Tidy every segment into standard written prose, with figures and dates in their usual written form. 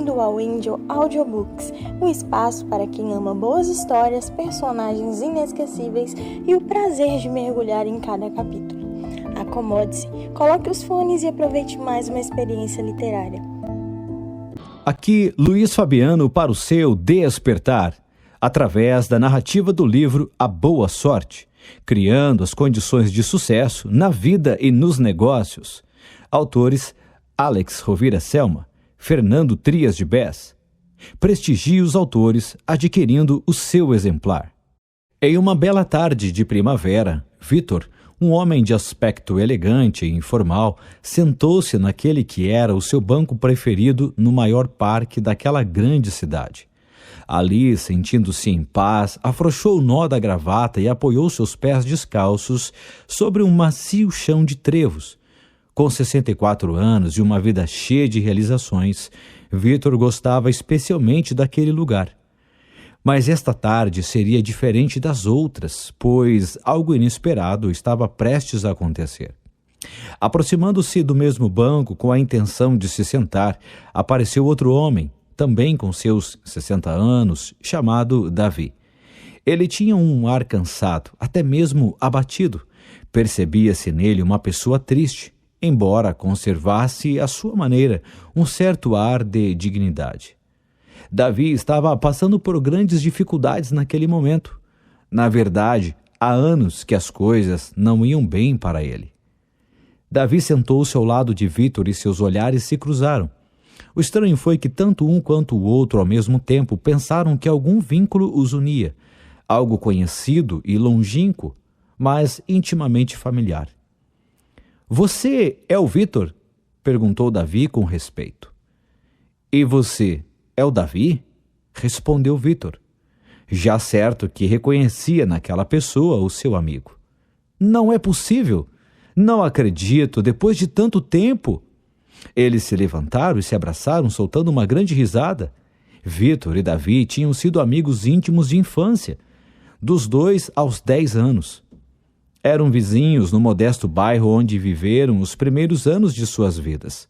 Bem-vindo ao Angel Audiobooks, um espaço para quem ama boas histórias, personagens inesquecíveis e o prazer de mergulhar em cada capítulo. Acomode-se, coloque os fones e aproveite mais uma experiência literária. Aqui, Luiz Fabiano para o seu Despertar, através da narrativa do livro A Boa Sorte, criando as condições de sucesso na vida e nos negócios. Autores Alex Rovira Selma, Fernando Trias de Bess. Prestigie os autores adquirindo o seu exemplar. Em uma bela tarde de primavera, Vitor, um homem de aspecto elegante e informal, sentou-se naquele que era o seu banco preferido no maior parque daquela grande cidade. Ali, sentindo-se em paz, afrouxou o nó da gravata e apoiou seus pés descalços sobre um macio chão de trevos. Com 64 anos e uma vida cheia de realizações, Vitor gostava especialmente daquele lugar. Mas esta tarde seria diferente das outras, pois algo inesperado estava prestes a acontecer. Aproximando-se do mesmo banco com a intenção de se sentar, apareceu outro homem, também com seus 60 anos, chamado Davi. Ele tinha um ar cansado, até mesmo abatido. Percebia-se nele uma pessoa triste, embora conservasse, à sua maneira, um certo ar de dignidade. Davi estava passando por grandes dificuldades naquele momento. Na verdade, há anos que as coisas não iam bem para ele. Davi sentou-se ao lado de Vitor e seus olhares se cruzaram. O estranho foi que tanto um quanto o outro, ao mesmo tempo, pensaram que algum vínculo os unia, algo conhecido e longínquo, mas intimamente familiar. "Você é o Vitor?" perguntou Davi com respeito. "E você é o Davi?" respondeu Vitor, já certo que reconhecia naquela pessoa o seu amigo. "Não é possível! Não acredito, depois de tanto tempo!" Eles se levantaram e se abraçaram, soltando uma grande risada. Vitor e Davi tinham sido amigos íntimos de infância, dos 2 aos 10 anos. Eram vizinhos no modesto bairro onde viveram os primeiros anos de suas vidas.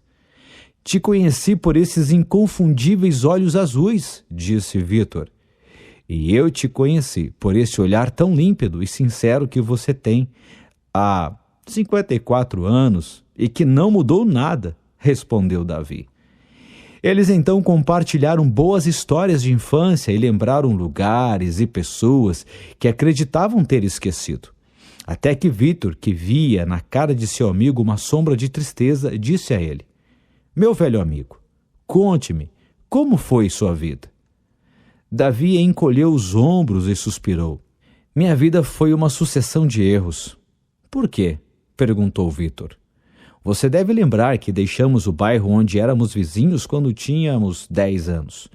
"Te conheci por esses inconfundíveis olhos azuis", disse Vitor. "E eu te conheci por esse olhar tão límpido e sincero que você tem há 54 anos e que não mudou nada", respondeu Davi. Eles então compartilharam boas histórias de infância e lembraram lugares e pessoas que acreditavam ter esquecido. Até que Vitor, que via na cara de seu amigo uma sombra de tristeza, disse a ele: "Meu velho amigo, conte-me, como foi sua vida?" Davi encolheu os ombros e suspirou. "Minha vida foi uma sucessão de erros." "Por quê?" perguntou Vitor. "Você deve lembrar que deixamos o bairro onde éramos vizinhos quando tínhamos 10 anos,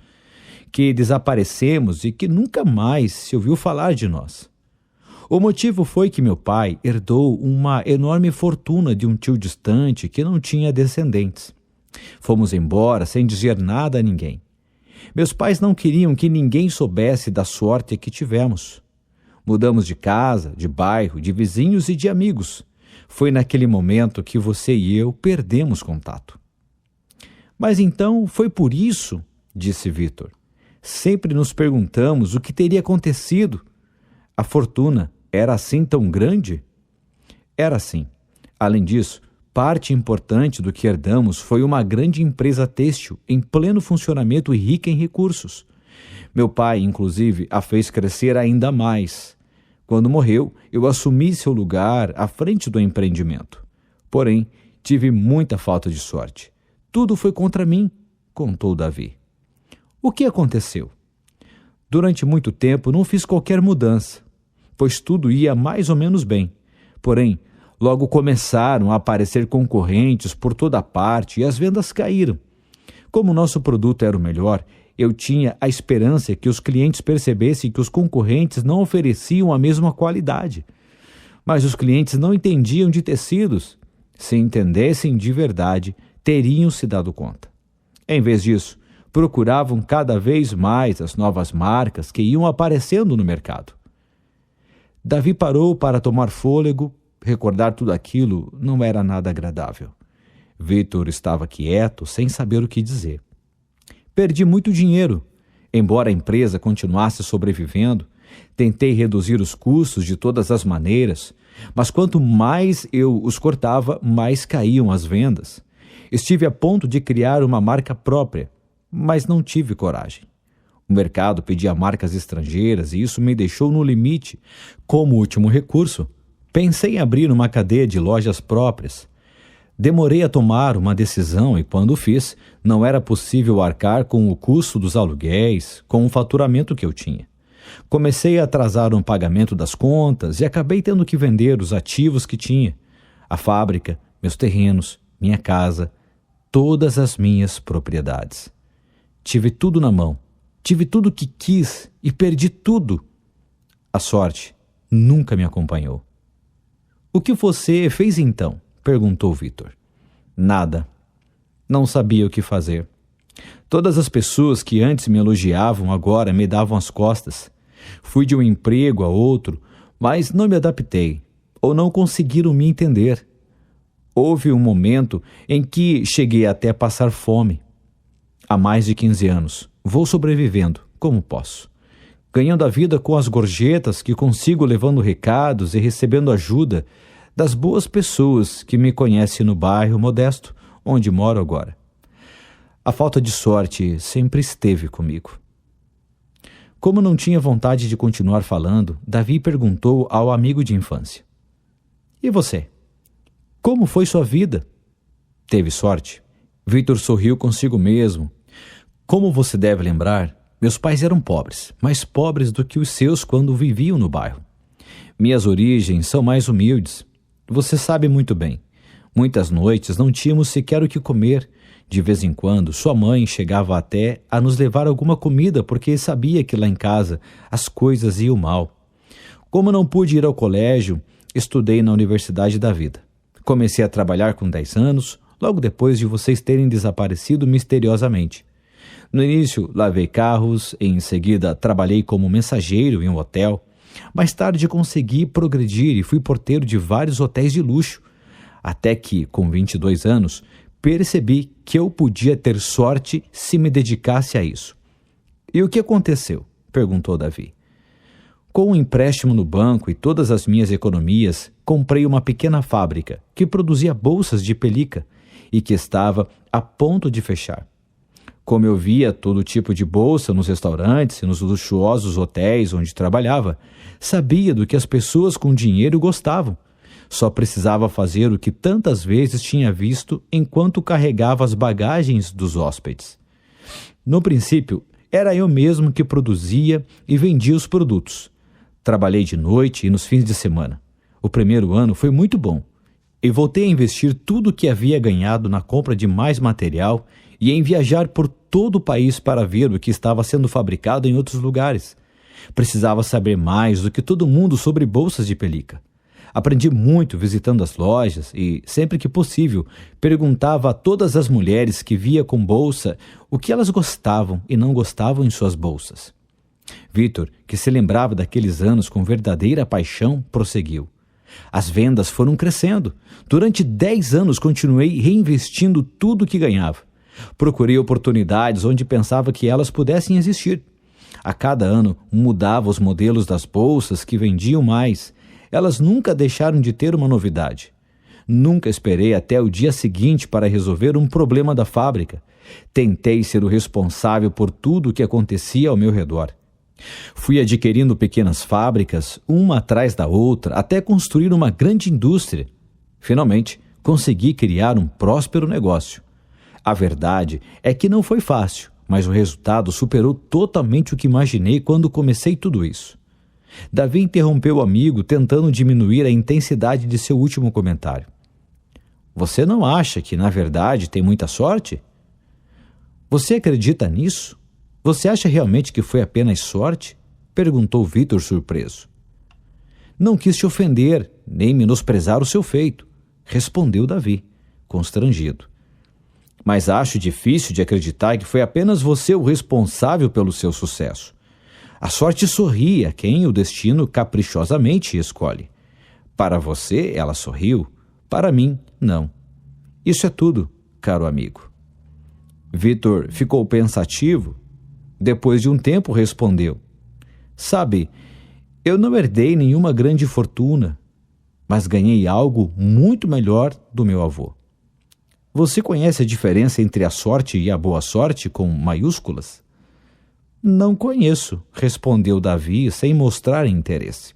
que desaparecemos e que nunca mais se ouviu falar de nós. O motivo foi que meu pai herdou uma enorme fortuna de um tio distante que não tinha descendentes. Fomos embora sem dizer nada a ninguém. Meus pais não queriam que ninguém soubesse da sorte que tivemos. Mudamos de casa, de bairro, de vizinhos e de amigos. Foi naquele momento que você e eu perdemos contato." "Mas então foi por isso", disse Vitor. "Sempre nos perguntamos o que teria acontecido. A fortuna era assim tão grande?" "Era assim. Além disso, parte importante do que herdamos foi uma grande empresa têxtil em pleno funcionamento e rica em recursos. Meu pai, inclusive, a fez crescer ainda mais. Quando morreu, eu assumi seu lugar à frente do empreendimento. Porém, tive muita falta de sorte. Tudo foi contra mim", contou Davi. "O que aconteceu?" "Durante muito tempo não fiz qualquer mudança, pois tudo ia mais ou menos bem. Porém, logo começaram a aparecer concorrentes por toda parte e as vendas caíram. Como nosso produto era o melhor, eu tinha a esperança que os clientes percebessem que os concorrentes não ofereciam a mesma qualidade. Mas os clientes não entendiam de tecidos. Se entendessem de verdade, teriam se dado conta. Em vez disso, procuravam cada vez mais as novas marcas que iam aparecendo no mercado." Davi parou para tomar fôlego. Recordar tudo aquilo não era nada agradável. Vitor estava quieto, sem saber o que dizer. Perdi muito dinheiro. Embora a empresa continuasse sobrevivendo, tentei reduzir os custos de todas as maneiras, mas quanto mais eu os cortava, mais caíam as vendas. Estive a ponto de criar uma marca própria, mas não tive coragem. O mercado pedia marcas estrangeiras e isso me deixou no limite. Como último recurso, pensei em abrir uma cadeia de lojas próprias. Demorei a tomar uma decisão e, quando fiz, não era possível arcar com o custo dos aluguéis, com o faturamento que eu tinha. Comecei a atrasar um pagamento das contas e acabei tendo que vender os ativos que tinha. A fábrica, meus terrenos, minha casa, todas as minhas propriedades. Tive tudo na mão, tive tudo o que quis e perdi tudo. A sorte nunca me acompanhou. O que você fez então? Perguntou Vitor. Nada. Não sabia o que fazer. Todas as pessoas que antes me elogiavam agora me davam as costas. Fui de um emprego a outro, mas não me adaptei, ou não conseguiram me entender. Houve um momento em que cheguei até a passar fome. Há mais de 15 anos, vou sobrevivendo como posso. Ganhando a vida com as gorjetas que consigo, levando recados e recebendo ajuda das boas pessoas que me conhecem no bairro modesto onde moro agora. A falta de sorte sempre esteve comigo. Como não tinha vontade de continuar falando, Davi perguntou ao amigo de infância: E você? Como foi sua vida? Teve sorte? Vitor sorriu consigo mesmo. Como você deve lembrar, meus pais eram pobres, mais pobres do que os seus quando viviam no bairro. Minhas origens são mais humildes. Você sabe muito bem. Muitas noites não tínhamos sequer o que comer. De vez em quando, sua mãe chegava até a nos levar alguma comida porque sabia que lá em casa as coisas iam mal. Como não pude ir ao colégio, estudei na Universidade da Vida. Comecei a trabalhar com 10 anos, logo depois de vocês terem desaparecido misteriosamente. No início, lavei carros, em seguida trabalhei como mensageiro em um hotel. Mais tarde consegui progredir e fui porteiro de vários hotéis de luxo, até que, com 22 anos, percebi que eu podia ter sorte se me dedicasse a isso. E o que aconteceu? Perguntou Davi. Com um empréstimo no banco e todas as minhas economias, comprei uma pequena fábrica que produzia bolsas de pelica e que estava a ponto de fechar. Como eu via todo tipo de bolsa nos restaurantes e nos luxuosos hotéis onde trabalhava, sabia do que as pessoas com dinheiro gostavam. Só precisava fazer o que tantas vezes tinha visto enquanto carregava as bagagens dos hóspedes. No princípio, era eu mesmo que produzia e vendia os produtos. Trabalhei de noite e nos fins de semana. O primeiro ano foi muito bom. E voltei a investir tudo o que havia ganhado na compra de mais material e em viajar por todo o país para ver o que estava sendo fabricado em outros lugares. Precisava saber mais do que todo mundo sobre bolsas de pelica. Aprendi muito visitando as lojas e, sempre que possível, perguntava a todas as mulheres que via com bolsa o que elas gostavam e não gostavam em suas bolsas. Vitor, que se lembrava daqueles anos com verdadeira paixão, prosseguiu. As vendas foram crescendo. Durante 10 anos continuei reinvestindo tudo o que ganhava. Procurei oportunidades onde pensava que elas pudessem existir. A cada ano mudava os modelos das bolsas que vendiam mais. Elas nunca deixaram de ter uma novidade. Nunca esperei até o dia seguinte para resolver um problema da fábrica. Tentei ser o responsável por tudo o que acontecia ao meu redor. Fui adquirindo pequenas fábricas, uma atrás da outra, até construir uma grande indústria. Finalmente, consegui criar um próspero negócio. A verdade é que não foi fácil, mas o resultado superou totalmente o que imaginei quando comecei tudo isso. Davi interrompeu o amigo, tentando diminuir a intensidade de seu último comentário. Você não acha que, na verdade, tem muita sorte? Você acredita nisso? Você acha realmente que foi apenas sorte? Perguntou Vitor surpreso. Não quis te ofender, nem menosprezar o seu feito, respondeu Davi, constrangido. Mas acho difícil de acreditar que foi apenas você o responsável pelo seu sucesso. A sorte sorri a quem o destino caprichosamente escolhe. Para você, ela sorriu. Para mim, não. Isso é tudo, caro amigo. Vitor ficou pensativo. Depois de um tempo, respondeu: Sabe, eu não herdei nenhuma grande fortuna, mas ganhei algo muito melhor do meu avô. Você conhece a diferença entre a sorte e a boa sorte com maiúsculas? Não conheço, respondeu Davi sem mostrar interesse.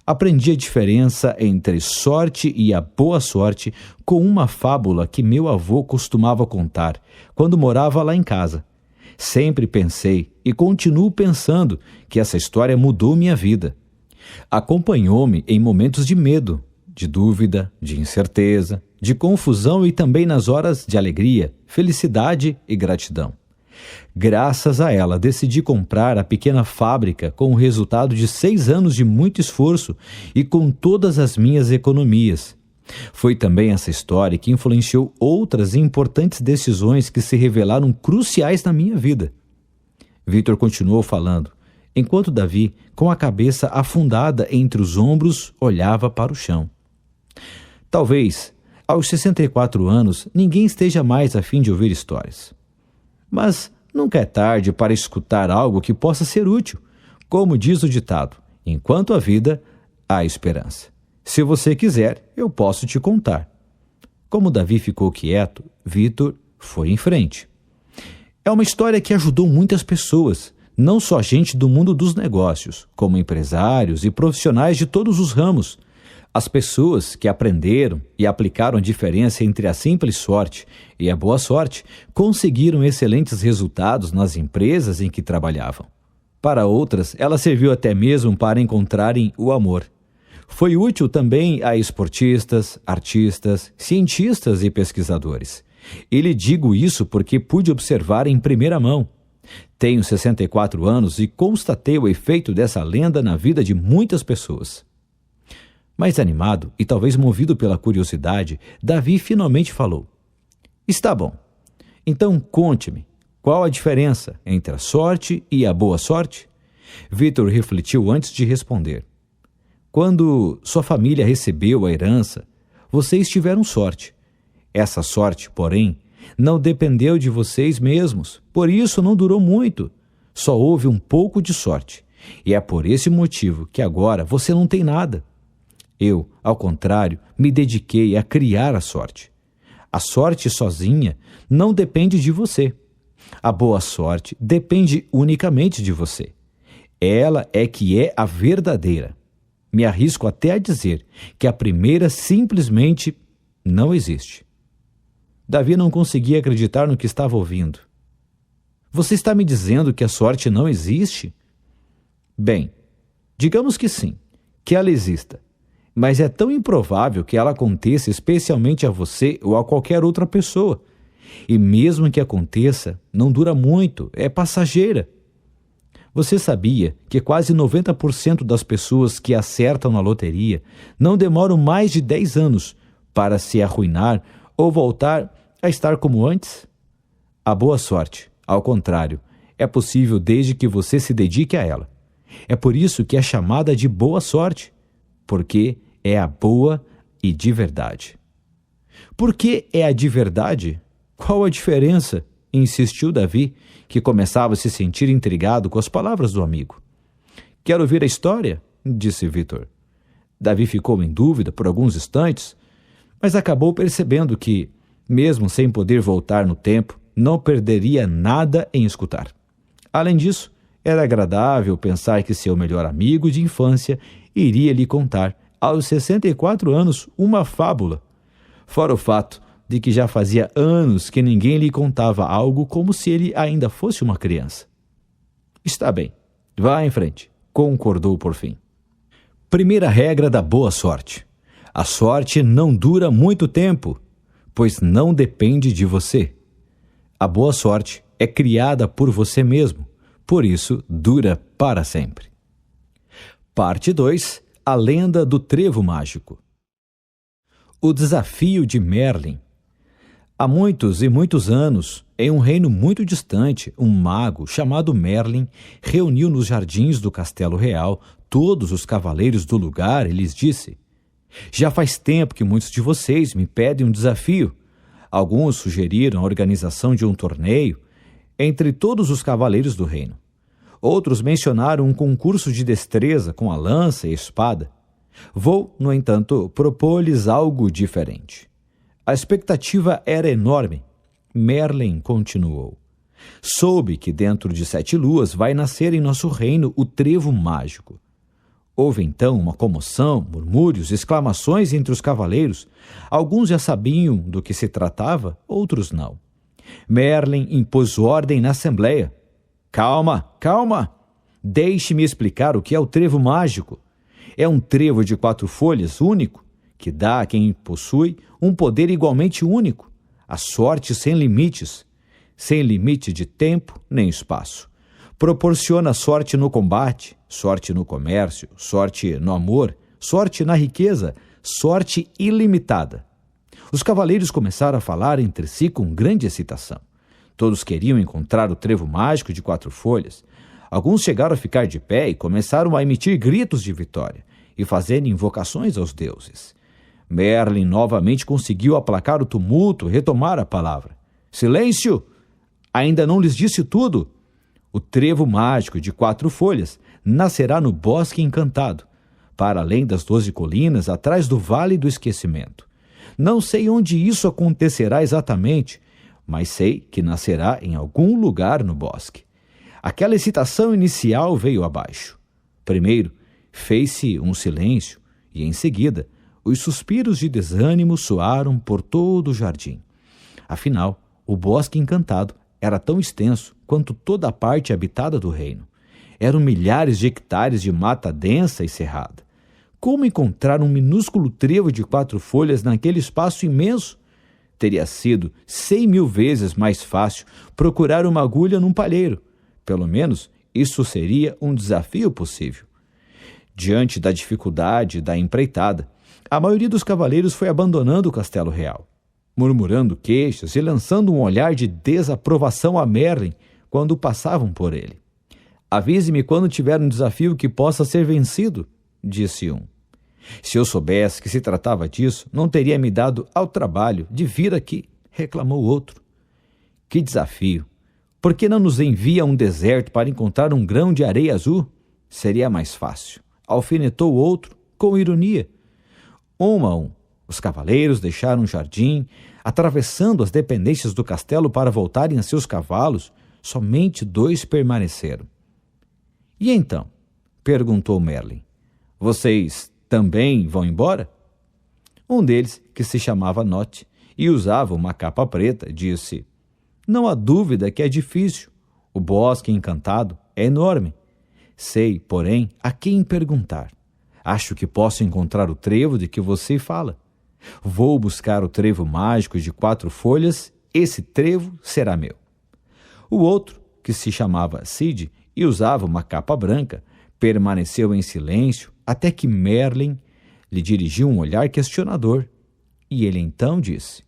Aprendi a diferença entre sorte e a boa sorte com uma fábula que meu avô costumava contar quando morava lá em casa. Sempre pensei e continuo pensando que essa história mudou minha vida. Acompanhou-me em momentos de medo, de dúvida, de incerteza, de confusão e também nas horas de alegria, felicidade e gratidão. Graças a ela, decidi comprar a pequena fábrica com o resultado de 6 anos de muito esforço e com todas as minhas economias. Foi também essa história que influenciou outras importantes decisões que se revelaram cruciais na minha vida. Vitor continuou falando, enquanto Davi, com a cabeça afundada entre os ombros, olhava para o chão. Talvez, aos 64 anos, ninguém esteja mais a fim de ouvir histórias. Mas nunca é tarde para escutar algo que possa ser útil. Como diz o ditado, enquanto há vida, há esperança. Se você quiser, eu posso te contar. Como Davi ficou quieto, Vitor foi em frente. É uma história que ajudou muitas pessoas, não só gente do mundo dos negócios, como empresários e profissionais de todos os ramos. As pessoas que aprenderam e aplicaram a diferença entre a simples sorte e a boa sorte conseguiram excelentes resultados nas empresas em que trabalhavam. Para outras, ela serviu até mesmo para encontrarem o amor. Foi útil também a esportistas, artistas, cientistas e pesquisadores. E lhe digo isso porque pude observar em primeira mão. Tenho 64 anos e constatei o efeito dessa lenda na vida de muitas pessoas. Mais animado e talvez movido pela curiosidade, Davi finalmente falou: Está bom. Então conte-me, qual a diferença entre a sorte e a boa sorte? Vitor refletiu antes de responder. Quando sua família recebeu a herança, vocês tiveram sorte. Essa sorte, porém, não dependeu de vocês mesmos, por isso não durou muito. Só houve um pouco de sorte. E é por esse motivo que agora você não tem nada. Eu, ao contrário, me dediquei a criar a sorte. A sorte sozinha não depende de você. A boa sorte depende unicamente de você. Ela é que é a verdadeira. Me arrisco até a dizer que a primeira simplesmente não existe. Davi não conseguia acreditar no que estava ouvindo. Você está me dizendo que a sorte não existe? Bem, digamos que sim, que ela exista. Mas é tão improvável que ela aconteça especialmente a você ou a qualquer outra pessoa. E mesmo que aconteça, não dura muito, é passageira. Você sabia que quase 90% das pessoas que acertam na loteria não demoram mais de 10 anos para se arruinar ou voltar a estar como antes? A boa sorte, ao contrário, é possível desde que você se dedique a ela. É por isso que é chamada de boa sorte, porque é a boa e de verdade. Por que é a de verdade? Qual a diferença? Insistiu Davi, que começava a se sentir intrigado com as palavras do amigo. Quer ouvir a história? Disse Vitor. Davi ficou em dúvida por alguns instantes, mas acabou percebendo que, mesmo sem poder voltar no tempo, não perderia nada em escutar. Além disso, era agradável pensar que seu melhor amigo de infância iria lhe contar, aos 64 anos, uma fábula. Fora o fato de que já fazia anos que ninguém lhe contava algo como se ele ainda fosse uma criança. Está bem, vá em frente, concordou por fim. Primeira regra da boa sorte. A sorte não dura muito tempo, pois não depende de você. A boa sorte é criada por você mesmo, por isso dura para sempre. Parte 2. A lenda do trevo mágico. O desafio de Merlin. Há muitos e muitos anos, em um reino muito distante, um mago chamado Merlin reuniu nos jardins do Castelo Real todos os cavaleiros do lugar e lhes disse: Já faz tempo que muitos de vocês me pedem um desafio. Alguns sugeriram a organização de um torneio entre todos os cavaleiros do reino. Outros mencionaram um concurso de destreza com a lança e a espada. Vou, no entanto, propor-lhes algo diferente. A expectativa era enorme. Merlin continuou. Soube que dentro de 7 luas vai nascer em nosso reino o trevo mágico. Houve então uma comoção, murmúrios, exclamações entre os cavaleiros. Alguns já sabiam do que se tratava, outros não. Merlin impôs ordem na assembleia. Calma, calma! Deixe-me explicar o que é o trevo mágico. É um trevo de 4 folhas único, que dá a quem possui um poder igualmente único, a sorte sem limites, sem limite de tempo nem espaço. Proporciona sorte no combate, sorte no comércio, sorte no amor, sorte na riqueza, sorte ilimitada. Os cavaleiros começaram a falar entre si com grande excitação. Todos queriam encontrar o trevo mágico de 4 folhas. Alguns chegaram a ficar de pé e começaram a emitir gritos de vitória e fazer invocações aos deuses. Merlin novamente conseguiu aplacar o tumulto e retomar a palavra. Silêncio! Ainda não lhes disse tudo. O trevo mágico de 4 folhas nascerá no Bosque Encantado, para além das 12 colinas, atrás do Vale do Esquecimento. Não sei onde isso acontecerá exatamente, mas sei que nascerá em algum lugar no bosque. Aquela excitação inicial veio abaixo. Primeiro, fez-se um silêncio e, em seguida, os suspiros de desânimo soaram por todo o jardim. Afinal, o Bosque Encantado era tão extenso quanto toda a parte habitada do reino. Eram milhares de hectares de mata densa e cerrada. Como encontrar um minúsculo trevo de 4 folhas naquele espaço imenso? Teria sido 100.000 vezes mais fácil procurar uma agulha num palheiro. Pelo menos, isso seria um desafio possível. Diante da dificuldade da empreitada, a maioria dos cavaleiros foi abandonando o castelo real, murmurando queixas e lançando um olhar de desaprovação a Merlin quando passavam por ele. Avise-me quando tiver um desafio que possa ser vencido, disse um. Se eu soubesse que se tratava disso, não teria me dado ao trabalho de vir aqui, reclamou outro. Que desafio! Por que não nos envia a um deserto para encontrar um grão de areia azul? Seria mais fácil, alfinetou o outro, com ironia. Um a um, os cavaleiros deixaram o jardim, atravessando as dependências do castelo para voltarem a seus cavalos. Somente 2 permaneceram. E então? Perguntou Merlin. Vocês também vão embora? Um deles, que se chamava Not e usava uma capa preta, disse: Não há dúvida que é difícil. O Bosque Encantado é enorme. Sei, porém, a quem perguntar. Acho que posso encontrar o trevo de que você fala. Vou buscar o trevo mágico de 4 folhas, esse trevo será meu. O outro, que se chamava Cid e usava uma capa branca, permaneceu em silêncio até que Merlin lhe dirigiu um olhar questionador. E ele então disse: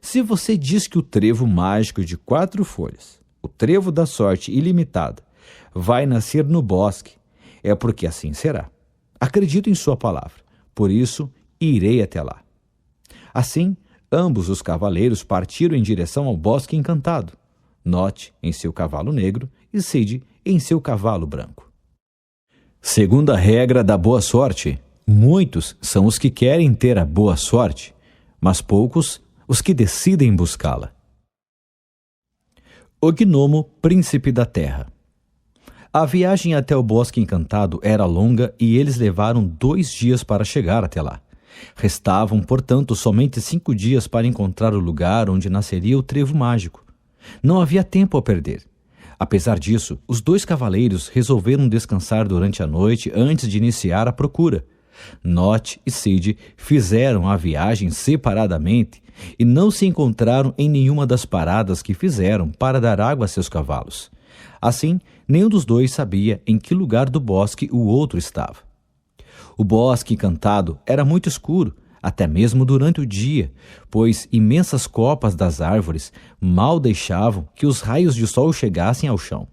Se você diz que o trevo mágico de 4 folhas, o trevo da sorte ilimitada, vai nascer no bosque, é porque assim será. Acredito em sua palavra, por isso irei até lá. Assim, ambos os cavaleiros partiram em direção ao Bosque Encantado, Not em seu cavalo negro e Cid em seu cavalo branco. Segunda regra da boa sorte: muitos são os que querem ter a boa sorte, mas poucos os que decidem buscá-la. O Gnomo, príncipe da terra. A viagem até o Bosque Encantado era longa e eles levaram 2 dias para chegar até lá. Restavam, portanto, somente 5 dias para encontrar o lugar onde nasceria o trevo mágico. Não havia tempo a perder. Apesar disso, os 2 cavaleiros resolveram descansar durante a noite antes de iniciar a procura. Not e Cid fizeram a viagem separadamente e não se encontraram em nenhuma das paradas que fizeram para dar água a seus cavalos. Assim, nenhum dos 2 sabia em que lugar do bosque o outro estava. O Bosque Encantado era muito escuro, até mesmo durante o dia, pois imensas copas das árvores mal deixavam que os raios de sol chegassem ao chão.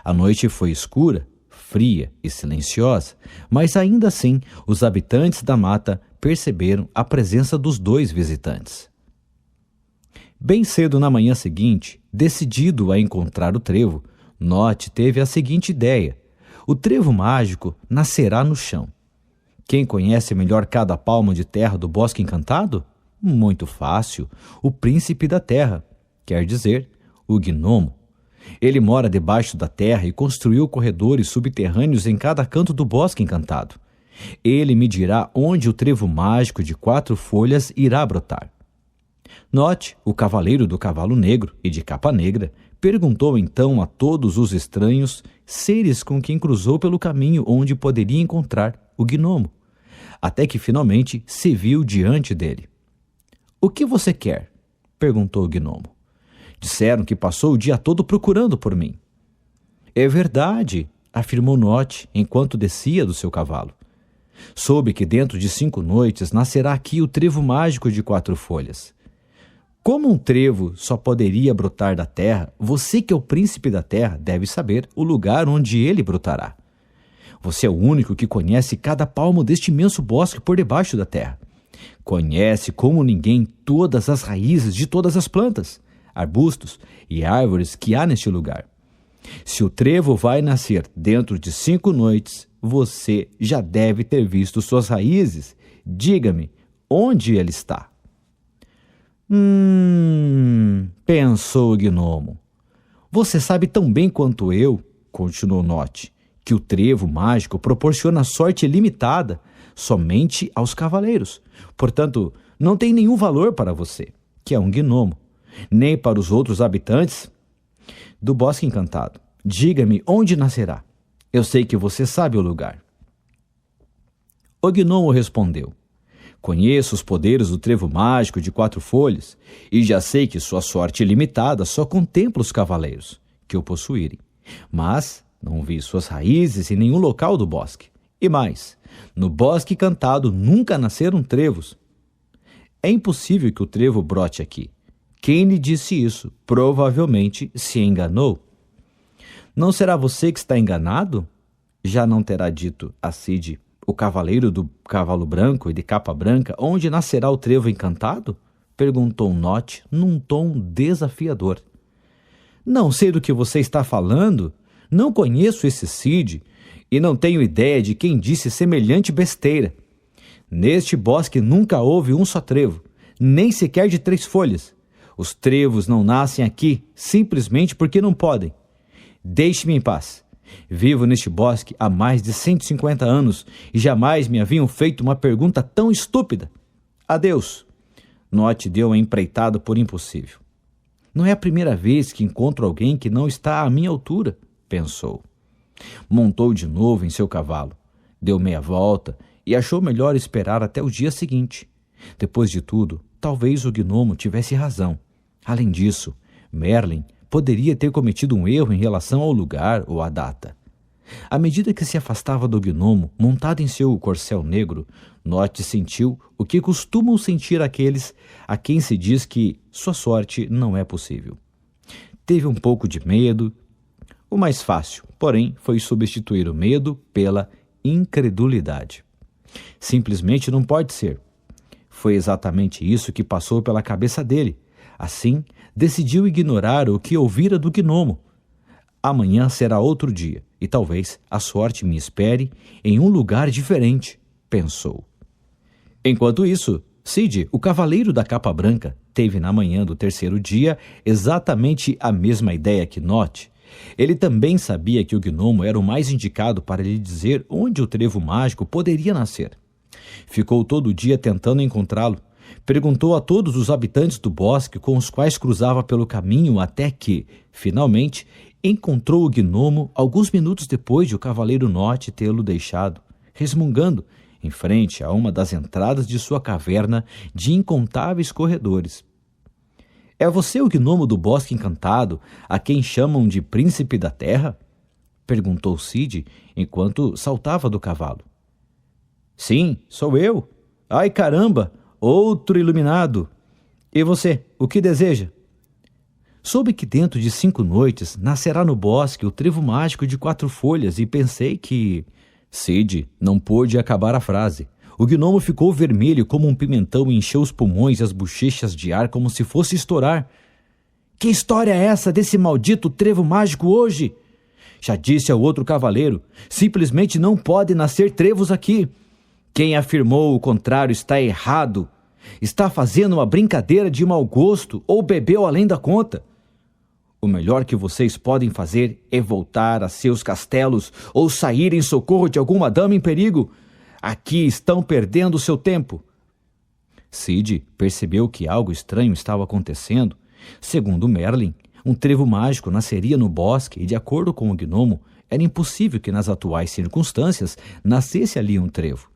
A noite foi escura, fria e silenciosa, mas ainda assim os habitantes da mata perceberam a presença dos 2 visitantes. Bem cedo na manhã seguinte, decidido a encontrar o trevo, Nott teve a seguinte ideia: o trevo mágico nascerá no chão. Quem conhece melhor cada palmo de terra do Bosque Encantado? Muito fácil, o príncipe da terra, quer dizer, o gnomo. Ele mora debaixo da terra e construiu corredores subterrâneos em cada canto do Bosque Encantado. Ele me dirá onde o trevo mágico de 4 folhas irá brotar. Nott, o cavaleiro do cavalo negro e de capa negra, perguntou então a todos os estranhos seres com quem cruzou pelo caminho onde poderia encontrar o gnomo, até que finalmente se viu diante dele. "O que você quer?" perguntou o gnomo. "Disseram que passou o dia todo procurando por mim." "É verdade", afirmou Nott enquanto descia do seu cavalo. "Soube que dentro de 5 noites nascerá aqui o trevo mágico de 4 folhas. Como um trevo só poderia brotar da terra, você que é o príncipe da terra deve saber o lugar onde ele brotará. Você é o único que conhece cada palmo deste imenso bosque por debaixo da terra. Conhece como ninguém todas as raízes de todas as plantas, arbustos e árvores que há neste lugar. Se o trevo vai nascer dentro de 5 noites, você já deve ter visto suas raízes. Diga-me, onde ele está?" Pensou o gnomo. "Você sabe tão bem quanto eu", continuou Nott, "que o trevo mágico proporciona sorte ilimitada somente aos cavaleiros. Portanto, não tem nenhum valor para você, que é um gnomo, nem para os outros habitantes do Bosque Encantado. Diga-me onde nascerá. Eu sei que você sabe o lugar." O gnomo respondeu: "Conheço os poderes do trevo mágico de 4 folhas e já sei que sua sorte ilimitada só contempla os cavaleiros que o possuírem. Mas não vi suas raízes em nenhum local do bosque. E mais, no Bosque Encantado nunca nasceram trevos. É impossível que o trevo brote aqui. Quem lhe disse isso provavelmente se enganou." "Não será você que está enganado? Já não terá dito a Cid, o cavaleiro do cavalo branco e de capa branca, onde nascerá o trevo encantado?" perguntou Nott num tom desafiador. "Não sei do que você está falando. Não conheço esse Cid e não tenho ideia de quem disse semelhante besteira. Neste bosque nunca houve um só trevo, nem sequer de 3 folhas. Os trevos não nascem aqui simplesmente porque não podem. Deixe-me em paz. Vivo neste bosque há mais de 150 anos e jamais me haviam feito uma pergunta tão estúpida. Adeus." Nott deu uma empreitada por impossível. "Não é a primeira vez que encontro alguém que não está à minha altura", pensou. Montou de novo em seu cavalo, deu meia volta e achou melhor esperar até o dia seguinte. Depois de tudo, talvez o gnomo tivesse razão. Além disso, Merlin poderia ter cometido um erro em relação ao lugar ou à data. À medida que se afastava do gnomo, montado em seu corcel negro, Nott sentiu o que costumam sentir aqueles a quem se diz que sua sorte não é possível. Teve um pouco de medo. O mais fácil, porém, foi substituir o medo pela incredulidade. Simplesmente não pode ser. Foi exatamente isso que passou pela cabeça dele. Assim, decidiu ignorar o que ouvira do gnomo. Amanhã será outro dia, e talvez a sorte me espere em um lugar diferente, pensou. Enquanto isso, Cid, o cavaleiro da capa branca, teve na manhã do 3º dia exatamente a mesma ideia que Nott. Ele também sabia que o gnomo era o mais indicado para lhe dizer onde o trevo mágico poderia nascer. Ficou todo o dia tentando encontrá-lo. Perguntou a todos os habitantes do bosque com os quais cruzava pelo caminho até que, finalmente, encontrou o gnomo alguns minutos depois de o cavaleiro Nott tê-lo deixado, resmungando em frente a uma das entradas de sua caverna de incontáveis corredores. "É você o gnomo do Bosque Encantado, a quem chamam de Príncipe da Terra?" perguntou Cid enquanto saltava do cavalo. "Sim, sou eu. Ai, caramba! Outro iluminado! E você, o que deseja?" "Soube que dentro de 5 noites nascerá no bosque o trevo mágico de 4 folhas e pensei que..." Cid não pôde acabar a frase. O gnomo ficou vermelho como um pimentão e encheu os pulmões e as bochechas de ar como se fosse estourar. Que história é essa desse maldito trevo mágico hoje? Já disse ao outro cavaleiro, simplesmente não pode nascer trevos aqui. Quem afirmou o contrário está errado. Está fazendo uma brincadeira de mau gosto ou bebeu além da conta. O melhor que vocês podem fazer é voltar a seus castelos ou sair em socorro de alguma dama em perigo. Aqui estão perdendo seu tempo. Cid percebeu que algo estranho estava acontecendo. Segundo Merlin, um trevo mágico nasceria no bosque e, de acordo com o gnomo, era impossível que nas atuais circunstâncias nascesse ali um trevo.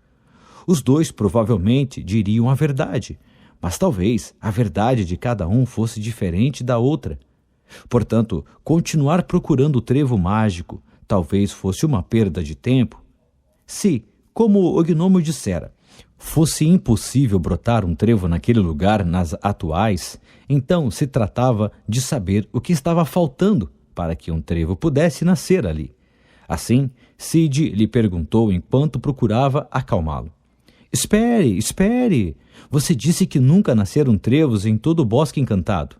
Os dois provavelmente diriam a verdade, mas talvez a verdade de cada um fosse diferente da outra. Portanto, continuar procurando o trevo mágico talvez fosse uma perda de tempo. Se, como o gnomo dissera, fosse impossível brotar um trevo naquele lugar nas atuais, então se tratava de saber o que estava faltando para que um trevo pudesse nascer ali. Assim, Cid lhe perguntou enquanto procurava acalmá-lo. Espere, espere! Você disse que nunca nasceram trevos em todo o bosque encantado.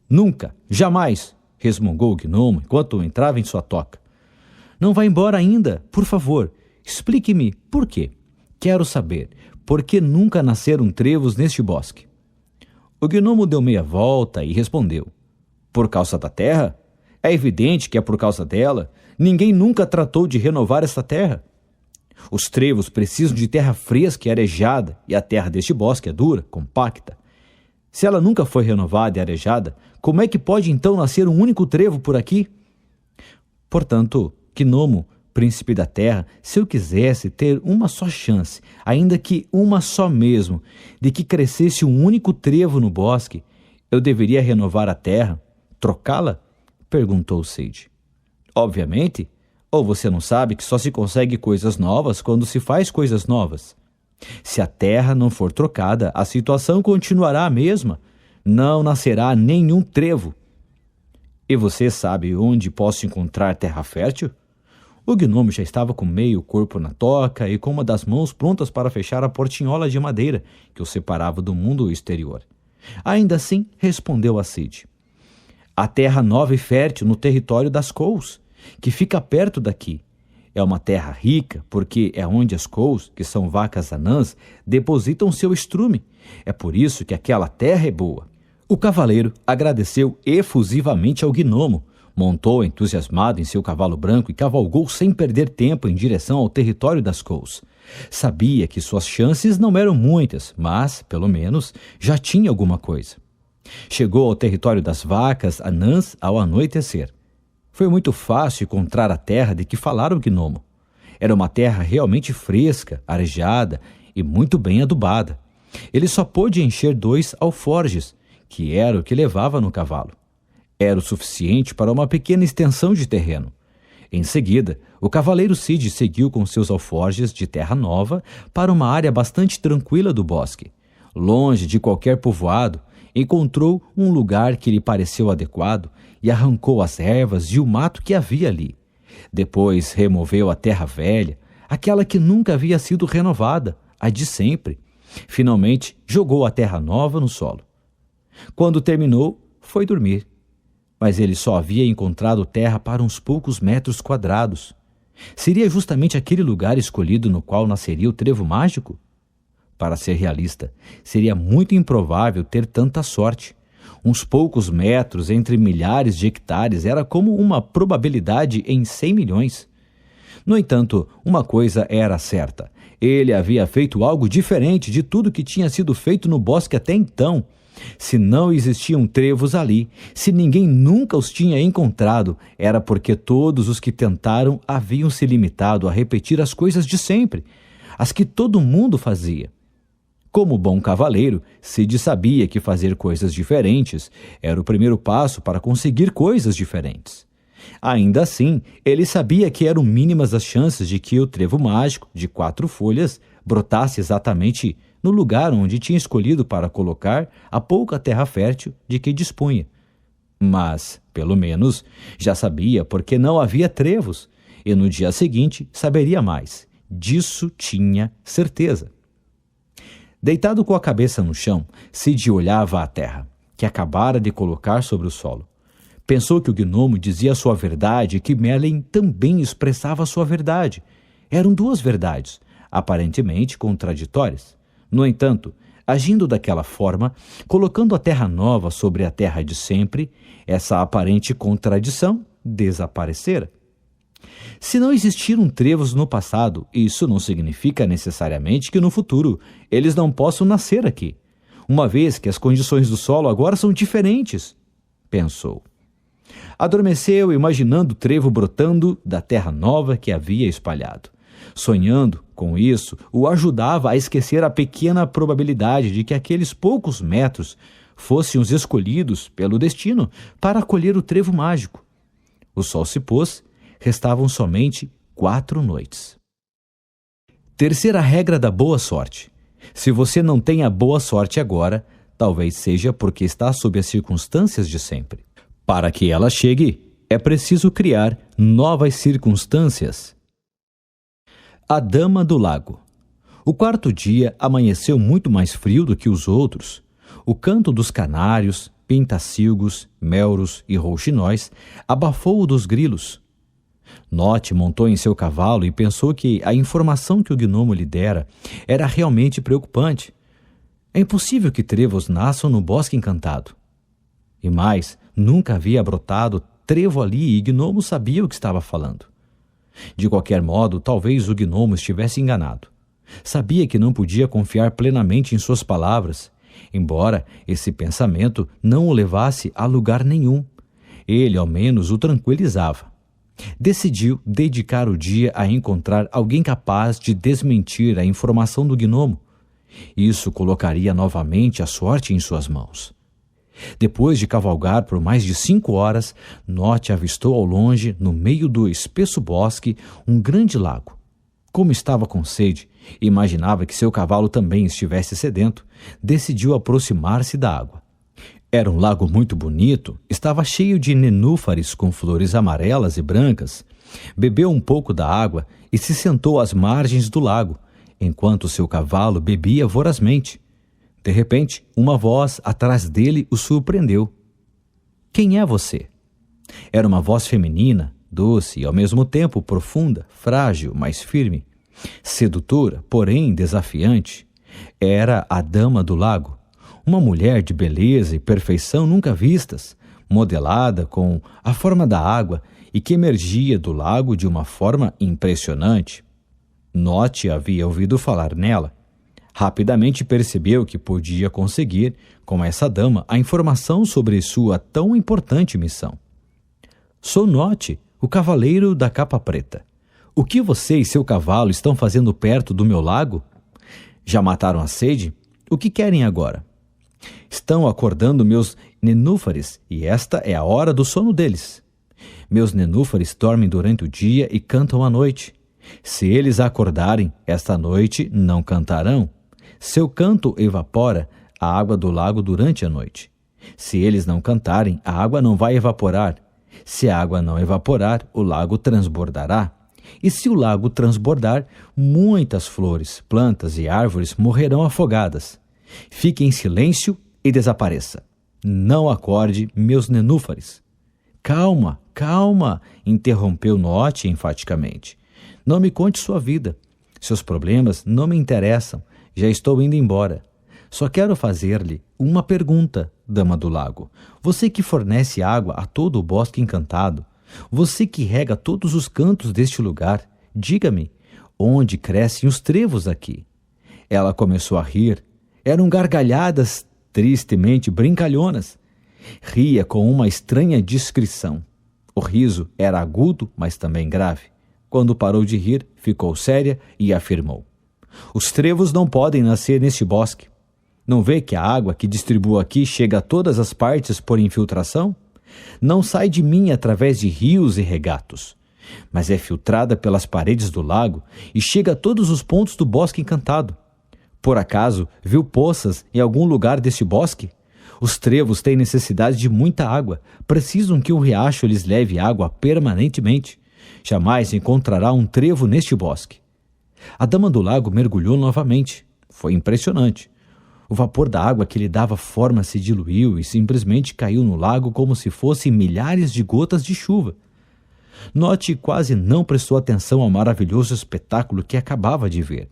Nunca, jamais! Resmungou o gnomo enquanto entrava em sua toca. Não vá embora ainda, por favor. Explique-me por quê. Quero saber por que nunca nasceram trevos neste bosque. O gnomo deu meia volta e respondeu. Por causa da terra? É evidente que é por causa dela. Ninguém nunca tratou de renovar esta terra. Os trevos precisam de terra fresca e arejada, e a terra deste bosque é dura, compacta. Se ela nunca foi renovada e arejada, como é que pode então nascer um único trevo por aqui? Portanto, gnomo, príncipe da terra, se eu quisesse ter uma só chance, ainda que uma só mesmo, de que crescesse um único trevo no bosque, eu deveria renovar a terra, trocá-la? Perguntou Cid. Obviamente. Ou você não sabe que só se consegue coisas novas quando se faz coisas novas? Se a terra não for trocada, a situação continuará a mesma. Não nascerá nenhum trevo. E você sabe onde posso encontrar terra fértil? O gnomo já estava com meio corpo na toca e com uma das mãos prontas para fechar a portinhola de madeira que o separava do mundo exterior. Ainda assim, respondeu a Cid. A terra nova e fértil no território das Cous, que fica perto daqui. É uma terra rica, porque é onde as Cous, que são vacas anãs, depositam seu estrume. É por isso que aquela terra é boa. O cavaleiro agradeceu efusivamente ao gnomo, montou entusiasmado em seu cavalo branco e cavalgou sem perder tempo em direção ao território das Cous. Sabia que suas chances não eram muitas, mas, pelo menos, já tinha alguma coisa. Chegou ao território das vacas anãs ao anoitecer. Foi muito fácil encontrar a terra de que falara o gnomo. Era uma terra realmente fresca, arejada e muito bem adubada. Ele só pôde encher 2 alforjes, que era o que levava no cavalo. Era o suficiente para uma pequena extensão de terreno. Em seguida, o cavaleiro Cid seguiu com seus alforjes de terra nova para uma área bastante tranquila do bosque. Longe de qualquer povoado, encontrou um lugar que lhe pareceu adequado e arrancou as ervas e o mato que havia ali. Depois removeu a terra velha, aquela que nunca havia sido renovada, a de sempre. Finalmente, jogou a terra nova no solo. Quando terminou, foi dormir. Mas ele só havia encontrado terra para uns poucos metros quadrados. Seria justamente aquele lugar escolhido no qual nasceria o trevo mágico? Para ser realista, seria muito improvável ter tanta sorte. Uns poucos metros entre milhares de hectares era como uma probabilidade em 100 milhões. No entanto, uma coisa era certa. Ele havia feito algo diferente de tudo que tinha sido feito no bosque até então. Se não existiam trevos ali, se ninguém nunca os tinha encontrado, era porque todos os que tentaram haviam se limitado a repetir as coisas de sempre, as que todo mundo fazia. Como bom cavaleiro, Cid sabia que fazer coisas diferentes era o primeiro passo para conseguir coisas diferentes. Ainda assim, ele sabia que eram mínimas as chances de que o trevo mágico de 4 folhas brotasse exatamente no lugar onde tinha escolhido para colocar a pouca terra fértil de que dispunha. Mas, pelo menos, já sabia porque não havia trevos, e no dia seguinte saberia mais. Disso tinha certeza. Deitado com a cabeça no chão, Sid olhava a terra, que acabara de colocar sobre o solo. Pensou que o gnomo dizia sua verdade e que Merlin também expressava sua verdade. Eram duas verdades, aparentemente contraditórias. No entanto, agindo daquela forma, colocando a terra nova sobre a terra de sempre, essa aparente contradição desaparecera. Se não existiram trevos no passado, isso não significa necessariamente que no futuro eles não possam nascer aqui, uma vez que as condições do solo agora são diferentes, pensou. Adormeceu, imaginando o trevo brotando da terra nova que havia espalhado. Sonhando com isso, o ajudava a esquecer a pequena probabilidade de que aqueles poucos metros fossem os escolhidos pelo destino para acolher o trevo mágico. O sol se pôs, restavam somente 4 noites. Terceira regra da boa sorte. Se você não tem a boa sorte agora, talvez seja porque está sob as circunstâncias de sempre. Para que ela chegue, é preciso criar novas circunstâncias. A Dama do Lago. O quarto dia amanheceu muito mais frio do que os outros. O canto dos canários, pintacilgos, melros e rouxinóis abafou o dos grilos. Note montou em seu cavalo e pensou que a informação que o gnomo lhe dera era realmente preocupante. É impossível que trevos nasçam no bosque encantado. E mais, nunca havia brotado trevo ali e gnomo sabia o que estava falando. De qualquer modo, talvez o gnomo estivesse enganado. Sabia que não podia confiar plenamente em suas palavras, embora esse pensamento não o levasse a lugar nenhum. Ele, ao menos, o tranquilizava. Decidiu dedicar o dia a encontrar alguém capaz de desmentir a informação do gnomo. Isso colocaria novamente a sorte em suas mãos. Depois de cavalgar por mais de 5 horas, Note avistou ao longe, no meio do espesso bosque, um grande lago. Como estava com sede e imaginava que seu cavalo também estivesse sedento, decidiu aproximar-se da água. Era um lago muito bonito, estava cheio de nenúfares com flores amarelas e brancas. Bebeu um pouco da água e se sentou às margens do lago, enquanto seu cavalo bebia vorazmente. De repente, uma voz atrás dele o surpreendeu. — Quem é você? Era uma voz feminina, doce e ao mesmo tempo profunda, frágil, mas firme. Sedutora, porém desafiante. Era a Dama do Lago. Uma mulher de beleza e perfeição nunca vistas, modelada com a forma da água e que emergia do lago de uma forma impressionante. Note havia ouvido falar nela. Rapidamente percebeu que podia conseguir, com essa dama, a informação sobre sua tão importante missão. Sou Note, o cavaleiro da capa preta. O que você e seu cavalo estão fazendo perto do meu lago? Já mataram a sede? O que querem agora? Estão acordando meus nenúfares e esta é a hora do sono deles. Meus nenúfares dormem durante o dia e cantam à noite. Se eles acordarem, esta noite não cantarão. Seu canto evapora a água do lago durante a noite. Se eles não cantarem, a água não vai evaporar. Se a água não evaporar, o lago transbordará. E se o lago transbordar, muitas flores, plantas e árvores morrerão afogadas. Fique em silêncio e desapareça. Não acorde meus nenúfares. Calma, calma, interrompeu Note enfaticamente. Não me conte sua vida. Seus problemas não me interessam. Já estou indo embora. Só quero fazer-lhe uma pergunta, Dama do Lago. Você que fornece água a todo o bosque encantado, você que rega todos os cantos deste lugar, diga-me, onde crescem os trevos aqui? Ela começou a rir. Eram gargalhadas tristemente brincalhonas. Ria com uma estranha discrição. O riso era agudo, mas também grave. Quando parou de rir, ficou séria e afirmou: os trevos não podem nascer neste bosque. Não vê que a água que distribuo aqui chega a todas as partes por infiltração? Não sai de mim através de rios e regatos, mas é filtrada pelas paredes do lago e chega a todos os pontos do bosque encantado. Por acaso, viu poças em algum lugar deste bosque? Os trevos têm necessidade de muita água, precisam que um riacho lhes leve água permanentemente. Jamais encontrará um trevo neste bosque. A dama do lago mergulhou novamente. Foi impressionante. O vapor da água que lhe dava forma se diluiu e simplesmente caiu no lago como se fossem milhares de gotas de chuva. Note quase não prestou atenção ao maravilhoso espetáculo que acabava de ver.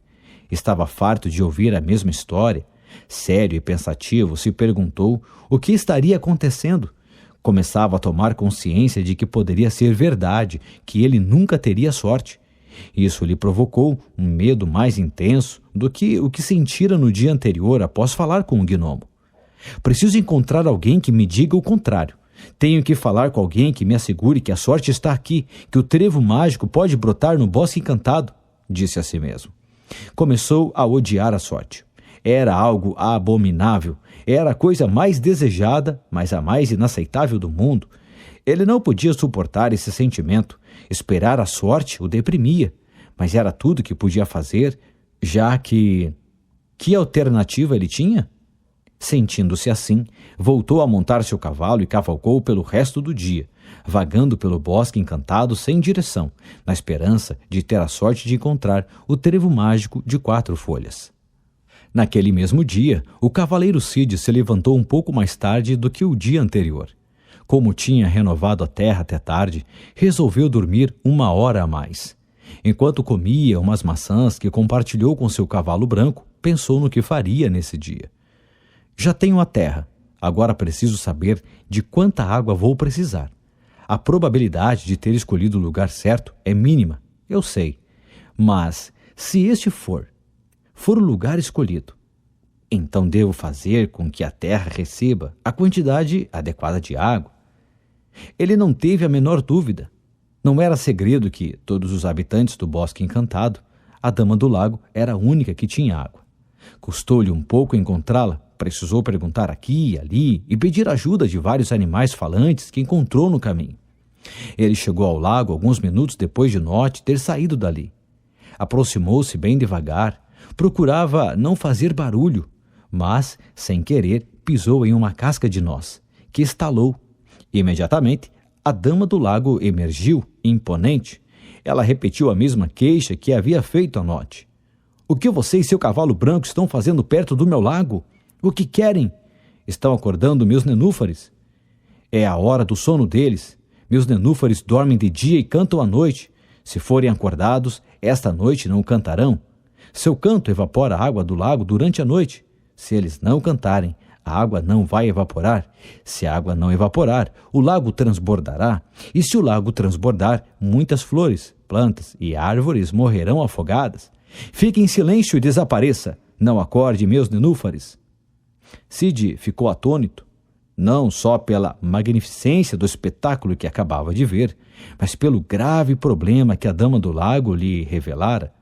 Estava farto de ouvir a mesma história. Sério e pensativo, se perguntou o que estaria acontecendo. Começava a tomar consciência de que poderia ser verdade, que ele nunca teria sorte. Isso lhe provocou um medo mais intenso do que o que sentira no dia anterior após falar com o gnomo. Preciso encontrar alguém que me diga o contrário. Tenho que falar com alguém que me assegure que a sorte está aqui, que o trevo mágico pode brotar no bosque encantado, disse a si mesmo. Começou a odiar a sorte. Era algo abominável, era a coisa mais desejada, mas a mais inaceitável do mundo. Ele não podia suportar esse sentimento. Esperar a sorte o deprimia, mas era tudo que podia fazer, já que... Que alternativa ele tinha? Sentindo-se assim, voltou a montar seu cavalo e cavalgou pelo resto do dia, vagando pelo bosque encantado sem direção, na esperança de ter a sorte de encontrar o trevo mágico de 4 folhas. Naquele mesmo dia, o cavaleiro Cid se levantou um pouco mais tarde do que o dia anterior. Como tinha renovado a terra até tarde, resolveu dormir 1 hora a mais. Enquanto comia umas maçãs que compartilhou com seu cavalo branco, pensou no que faria nesse dia. Já tenho a terra, agora preciso saber de quanta água vou precisar. A probabilidade de ter escolhido o lugar certo é mínima, eu sei. Mas, se este for o lugar escolhido, então devo fazer com que a terra receba a quantidade adequada de água. Ele não teve a menor dúvida. Não era segredo que todos os habitantes do Bosque Encantado, a Dama do Lago era a única que tinha água. Custou-lhe um pouco encontrá-la, precisou perguntar aqui e ali e pedir ajuda de vários animais falantes que encontrou no caminho. Ele chegou ao lago alguns minutos depois de Note ter saído dali. Aproximou-se bem devagar, procurava não fazer barulho, mas, sem querer, pisou em uma casca de noz, que estalou. Imediatamente, a Dama do Lago emergiu, imponente. Ela repetiu a mesma queixa que havia feito a Note. O que você e seu cavalo branco estão fazendo perto do meu lago? O que querem? Estão acordando meus nenúfares? É a hora do sono deles. Meus nenúfares dormem de dia e cantam à noite. Se forem acordados, esta noite não cantarão. Seu canto evapora a água do lago durante a noite. Se eles não cantarem, a água não vai evaporar. Se a água não evaporar, o lago transbordará. E se o lago transbordar, muitas flores, plantas e árvores morrerão afogadas. Fique em silêncio e desapareça. Não acorde meus nenúfares. Cid ficou atônito, não só pela magnificência do espetáculo que acabava de ver, mas pelo grave problema que a Dama do Lago lhe revelara.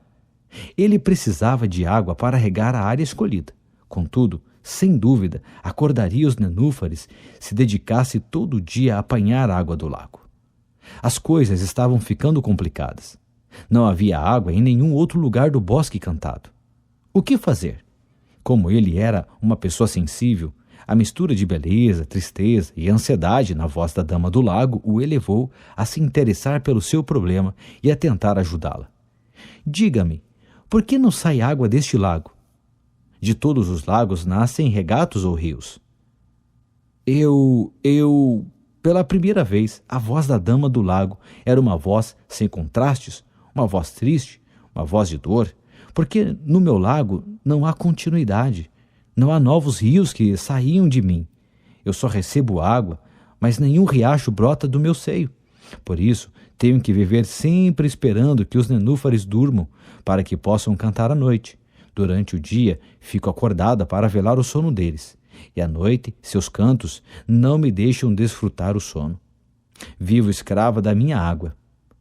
Ele precisava de água para regar a área escolhida. Contudo, sem dúvida, acordaria os nenúfares se dedicasse todo dia a apanhar a água do lago. As coisas estavam ficando complicadas. Não havia água em nenhum outro lugar do Bosque Encantado. O que fazer? Como ele era uma pessoa sensível, a mistura de beleza, tristeza e ansiedade na voz da Dama do Lago o elevou a se interessar pelo seu problema e a tentar ajudá-la. Diga-me, por que não sai água deste lago? De todos os lagos nascem regatos ou rios? Pela primeira vez, a voz da Dama do Lago era uma voz sem contrastes, uma voz triste, uma voz de dor, porque no meu lago não há continuidade, não há novos rios que saíam de mim. Eu só recebo água, mas nenhum riacho brota do meu seio. Por isso, tenho que viver sempre esperando que os nenúfares durmam, para que possam cantar à noite. Durante o dia, fico acordada para velar o sono deles, e à noite, seus cantos não me deixam desfrutar o sono. Vivo escrava da minha água.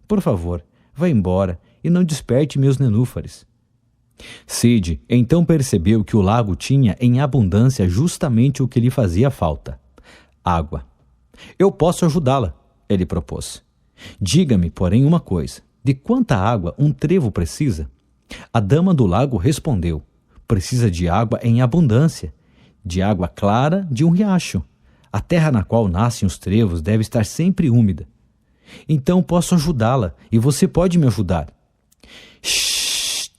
Por favor, vá embora e não desperte meus nenúfares. Cid então percebeu que o lago tinha em abundância justamente o que lhe fazia falta: água. Eu posso ajudá-la, ele propôs. Diga-me, porém, uma coisa: de quanta água um trevo precisa? A Dama do Lago respondeu: precisa de água em abundância, de água clara de um riacho. A terra na qual nascem os trevos deve estar sempre úmida. Então posso ajudá-la e você pode me ajudar. Shhh!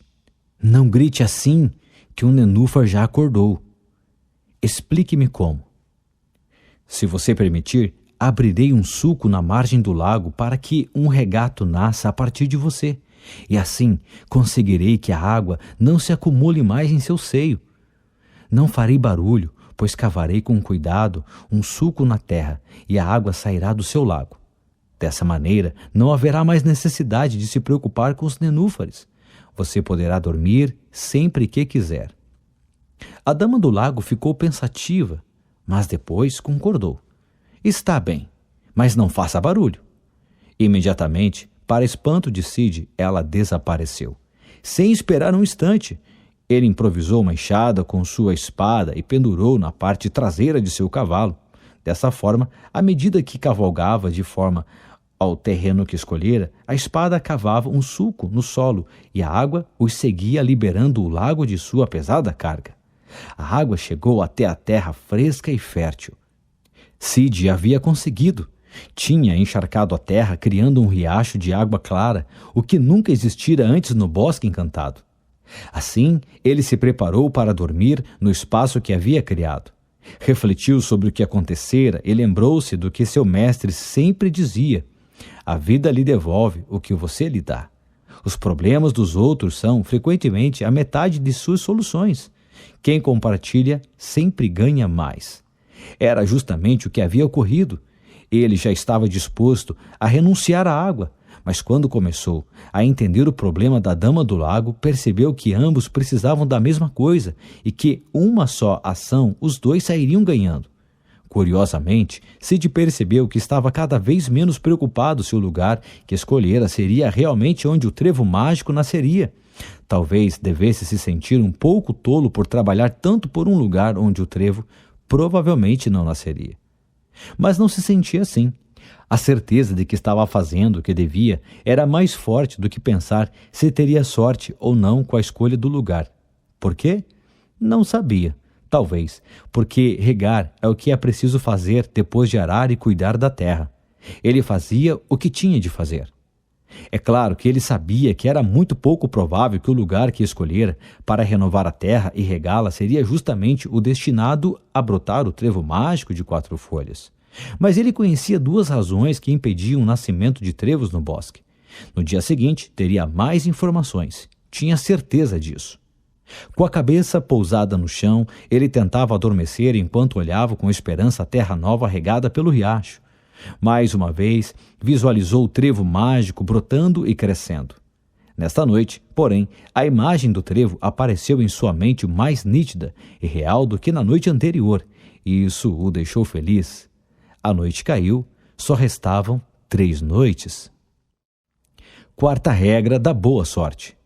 Não grite assim, que um nenúfar já acordou. Explique-me como. Se você permitir, abrirei um sulco na margem do lago para que um regato nasça a partir de você, e assim conseguirei que a água não se acumule mais em seu seio. Não farei barulho, pois cavarei com cuidado um sulco na terra, e a água sairá do seu lago. Dessa maneira, não haverá mais necessidade de se preocupar com os nenúfares. Você poderá dormir sempre que quiser. A dama do lago ficou pensativa, mas depois concordou. Está bem, mas não faça barulho. Imediatamente, para espanto de Cid, ela desapareceu. Sem esperar um instante, ele improvisou uma enxada com sua espada e pendurou na parte traseira de seu cavalo. Dessa forma, à medida que cavalgava de forma ao terreno que escolhera, a espada cavava um sulco no solo e a água os seguia liberando o lago de sua pesada carga. A água chegou até a terra fresca e fértil. Cid havia conseguido. Tinha encharcado a terra, criando um riacho de água clara, o que nunca existira antes no Bosque Encantado. Assim, ele se preparou para dormir no espaço que havia criado. Refletiu sobre o que acontecera e lembrou-se do que seu mestre sempre dizia: a vida lhe devolve o que você lhe dá. Os problemas dos outros são, frequentemente, a metade de suas soluções. Quem compartilha sempre ganha mais. Era justamente o que havia ocorrido. Ele já estava disposto a renunciar à água, mas quando começou a entender o problema da Dama do Lago, percebeu que ambos precisavam da mesma coisa e que uma só ação os dois sairiam ganhando. Curiosamente, Cid percebeu que estava cada vez menos preocupado se o lugar que escolhera seria realmente onde o trevo mágico nasceria. Talvez devesse se sentir um pouco tolo por trabalhar tanto por um lugar onde o trevo provavelmente não nasceria. Mas não se sentia assim. A certeza de que estava fazendo o que devia era mais forte do que pensar se teria sorte ou não com a escolha do lugar. Por quê? Não sabia. Talvez porque regar é o que é preciso fazer depois de arar e cuidar da terra. Ele fazia o que tinha de fazer. É claro que ele sabia que era muito pouco provável que o lugar que escolhera para renovar a terra e regá-la seria justamente o destinado a brotar o trevo mágico de 4 folhas. Mas ele conhecia 2 razões que impediam o nascimento de trevos no bosque. No dia seguinte, teria mais informações. Tinha certeza disso. Com a cabeça pousada no chão, ele tentava adormecer enquanto olhava com esperança a terra nova regada pelo riacho. Mais uma vez, visualizou o trevo mágico brotando e crescendo. Nesta noite, porém, a imagem do trevo apareceu em sua mente mais nítida e real do que na noite anterior, e isso o deixou feliz. A noite caiu, só restavam 3 noites. 4ª regra da boa sorte.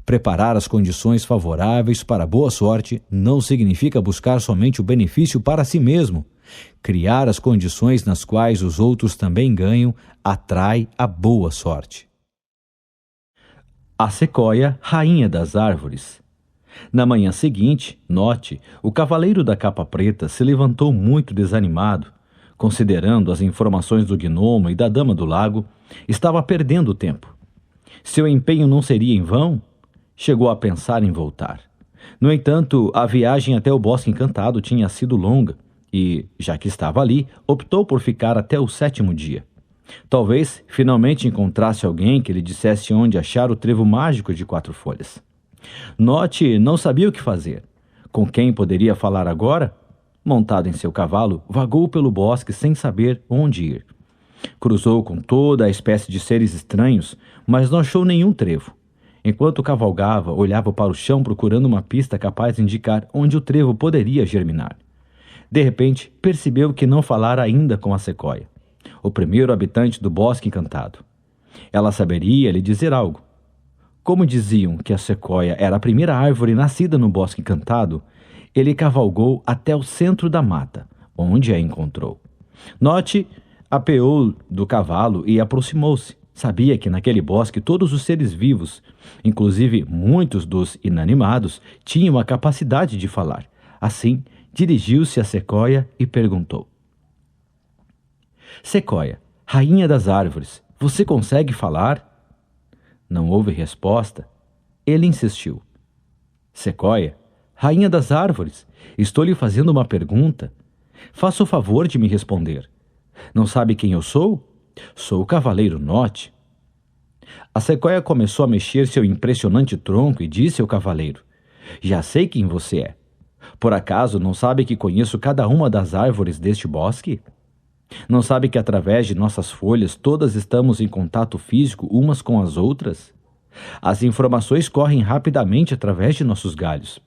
Preparar as condições favoráveis para a boa sorte não significa buscar somente o benefício para si mesmo. Criar as condições nas quais os outros também ganham atrai a boa sorte. A sequoia, rainha das árvores. Na manhã seguinte, note, o cavaleiro da capa preta se levantou muito desanimado. Considerando as informações do gnomo e da dama do lago, estava perdendo tempo. Seu empenho não seria em vão? Chegou a pensar em voltar. No entanto, a viagem até o Bosque Encantado tinha sido longa e, já que estava ali, optou por ficar até o 7º dia. Talvez finalmente encontrasse alguém que lhe dissesse onde achar o trevo mágico de 4 folhas. Note não sabia o que fazer. Com quem poderia falar agora? Montado em seu cavalo, vagou pelo bosque sem saber onde ir. Cruzou com toda a espécie de seres estranhos, mas não achou nenhum trevo. Enquanto cavalgava, olhava para o chão procurando uma pista capaz de indicar onde o trevo poderia germinar. De repente, percebeu que não falara ainda com a sequoia, o primeiro habitante do Bosque Encantado. Ela saberia lhe dizer algo. Como diziam que a sequoia era a primeira árvore nascida no Bosque Encantado, ele cavalgou até o centro da mata, onde a encontrou. Note, apeou do cavalo e aproximou-se. Sabia que naquele bosque todos os seres vivos, inclusive muitos dos inanimados, tinham a capacidade de falar. Assim, dirigiu-se à sequoia e perguntou: Sequoia, rainha das árvores, você consegue falar? Não houve resposta. Ele insistiu: Sequoia, rainha das árvores, estou lhe fazendo uma pergunta. Faça o favor de me responder. Não sabe quem eu sou? Sou o Cavaleiro Nott. A Sequoia começou a mexer seu impressionante tronco e disse ao cavaleiro: Já sei quem você é. Por acaso não sabe que conheço cada uma das árvores deste bosque? Não sabe que através de nossas folhas todas estamos em contato físico umas com as outras? As informações correm rapidamente através de nossos galhos.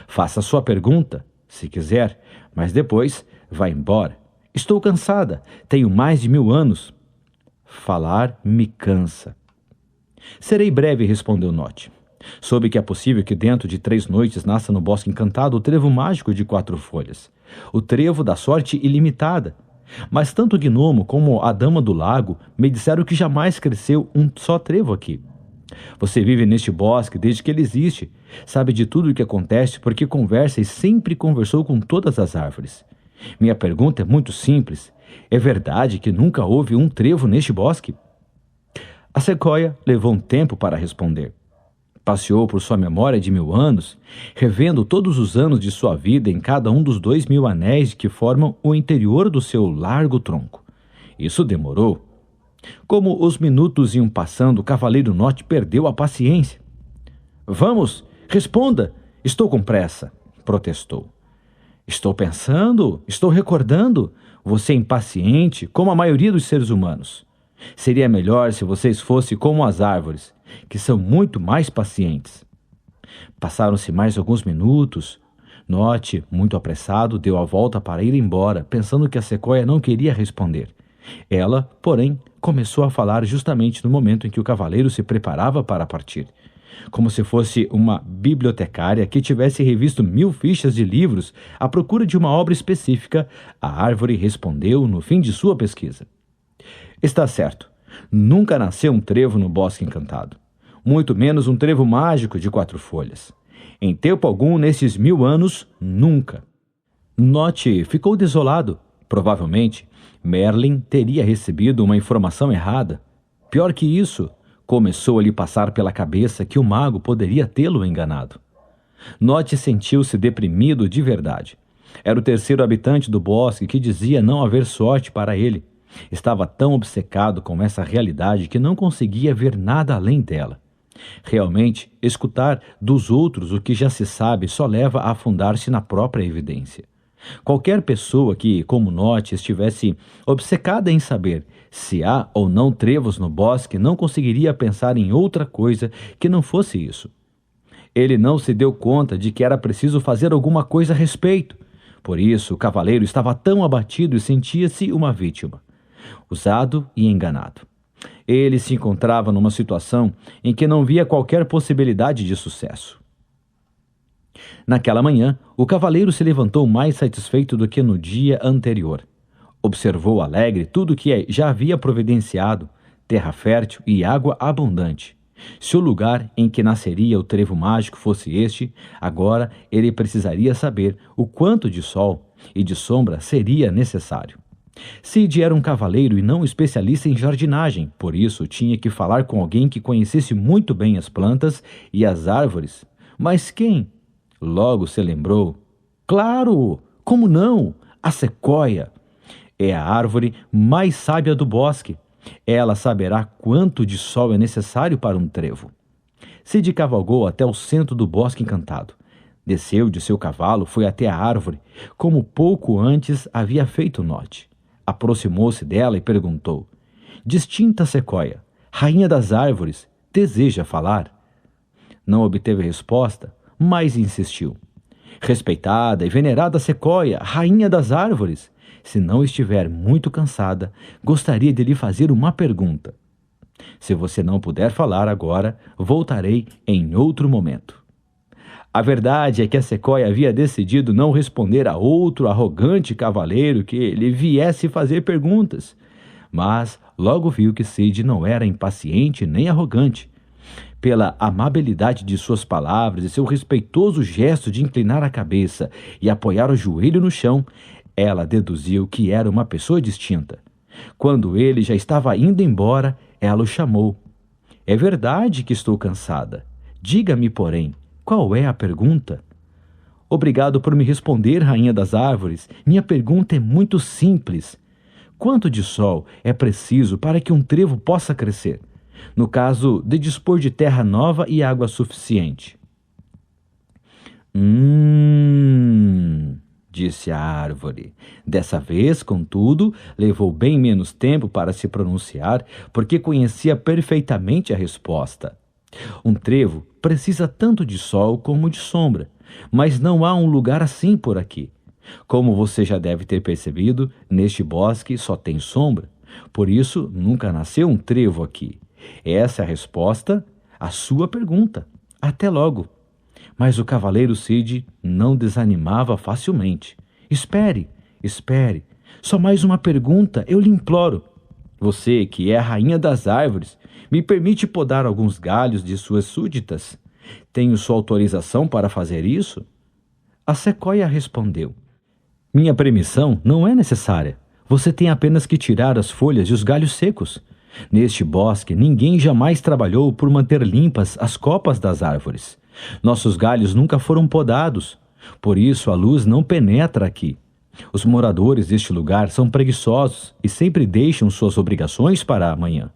Faça sua pergunta, se quiser, mas depois vá embora. Estou cansada, tenho mais de 1000 anos. Falar me cansa. Serei breve, respondeu Nott. Soube que é possível que dentro de 3 noites nasça no Bosque Encantado o trevo mágico de 4 folhas, o trevo da sorte ilimitada. Mas tanto o gnomo como a dama do lago me disseram que jamais cresceu um só trevo aqui. Você vive neste bosque desde que ele existe, sabe de tudo o que acontece porque conversa e sempre conversou com todas as árvores. Minha pergunta é muito simples. É verdade que nunca houve um trevo neste bosque? A Sequoia levou um tempo para responder. Passeou por sua memória de 1000 anos, revendo todos os anos de sua vida em cada um dos 2000 anéis que formam o interior do seu largo tronco. Isso demorou. Como os minutos iam passando, o Cavaleiro Nott perdeu a paciência. Vamos, responda, estou com pressa, protestou. Estou pensando, estou recordando. Você é impaciente, como a maioria dos seres humanos. Seria melhor se vocês fossem como as árvores, que são muito mais pacientes. Passaram-se mais alguns minutos. Nott, muito apressado, deu a volta para ir embora, pensando que a Sequoia não queria responder. Ela, porém, começou a falar justamente no momento em que o cavaleiro se preparava para partir. Como se fosse uma bibliotecária que tivesse revisto 1000 fichas de livros à procura de uma obra específica, a árvore respondeu no fim de sua pesquisa. Está certo. Nunca nasceu um trevo no Bosque Encantado. Muito menos um trevo mágico de 4 folhas. Em tempo algum, nesses 1000 anos, nunca. Nott ficou desolado. Provavelmente, Merlin teria recebido uma informação errada. Pior que isso, começou a lhe passar pela cabeça que o mago poderia tê-lo enganado. Nott sentiu-se deprimido de verdade. Era o 3º habitante do bosque que dizia não haver sorte para ele. Estava tão obcecado com essa realidade que não conseguia ver nada além dela. Realmente, escutar dos outros o que já se sabe só leva a afundar-se na própria evidência. Qualquer pessoa que, como Nott, estivesse obcecada em saber se há ou não trevos no bosque não conseguiria pensar em outra coisa que não fosse isso. Ele não se deu conta de que era preciso fazer alguma coisa a respeito. Por isso, o cavaleiro estava tão abatido e sentia-se uma vítima, usado e enganado. Ele se encontrava numa situação em que não via qualquer possibilidade de sucesso. Naquela manhã, o cavaleiro se levantou mais satisfeito do que no dia anterior. Observou alegre tudo que já havia providenciado, terra fértil e água abundante. Se o lugar em que nasceria o trevo mágico fosse este, agora ele precisaria saber o quanto de sol e de sombra seria necessário. Cid era um cavaleiro e não especialista em jardinagem, por isso tinha que falar com alguém que conhecesse muito bem as plantas e as árvores. Mas quem? Logo se lembrou. Claro! Como não? A Sequoia! É a árvore mais sábia do bosque. Ela saberá quanto de sol é necessário para um trevo. Cid cavalgou até o centro do Bosque Encantado. Desceu de seu cavalo, foi até a árvore, como pouco antes havia feito Nott. Aproximou-se dela e perguntou: Distinta Sequoia, rainha das árvores, deseja falar? Não obteve resposta, mas insistiu. Respeitada e venerada Sequoia, rainha das árvores, se não estiver muito cansada, gostaria de lhe fazer uma pergunta. Se você não puder falar agora, voltarei em outro momento. A verdade é que a Sequoia havia decidido não responder a outro arrogante cavaleiro que lhe viesse fazer perguntas. Mas logo viu que Cid não era impaciente nem arrogante. Pela amabilidade de suas palavras e seu respeitoso gesto de inclinar a cabeça e apoiar o joelho no chão, ela deduziu que era uma pessoa distinta. Quando ele já estava indo embora, ela o chamou. É verdade que estou cansada. Diga-me, porém, Qual é a pergunta? Obrigado por me responder, rainha das árvores. Minha pergunta é muito simples. Quanto de sol é preciso para que um trevo possa crescer? No caso de dispor de terra nova e água suficiente. Disse a árvore. Dessa vez, contudo, levou bem menos tempo para se pronunciar, porque conhecia perfeitamente a resposta. Um trevo precisa tanto de sol como de sombra, mas não há um lugar assim por aqui. Como você já deve ter percebido, neste bosque só tem sombra. Por isso, nunca nasceu um trevo aqui. Essa é a resposta à sua pergunta. Até logo. Mas o cavaleiro Cid não desanimava facilmente. Espere, espere. Só mais uma pergunta, eu lhe imploro. Você, que é a rainha das árvores, me permite podar alguns galhos de suas súditas? Tenho sua autorização para fazer isso? A sequoia respondeu. Minha permissão não é necessária. Você tem apenas que tirar as folhas e os galhos secos. Neste bosque, ninguém jamais trabalhou por manter limpas as copas das árvores. Nossos galhos nunca foram podados. Por isso, a luz não penetra aqui. Os moradores deste lugar são preguiçosos e sempre deixam suas obrigações para amanhã.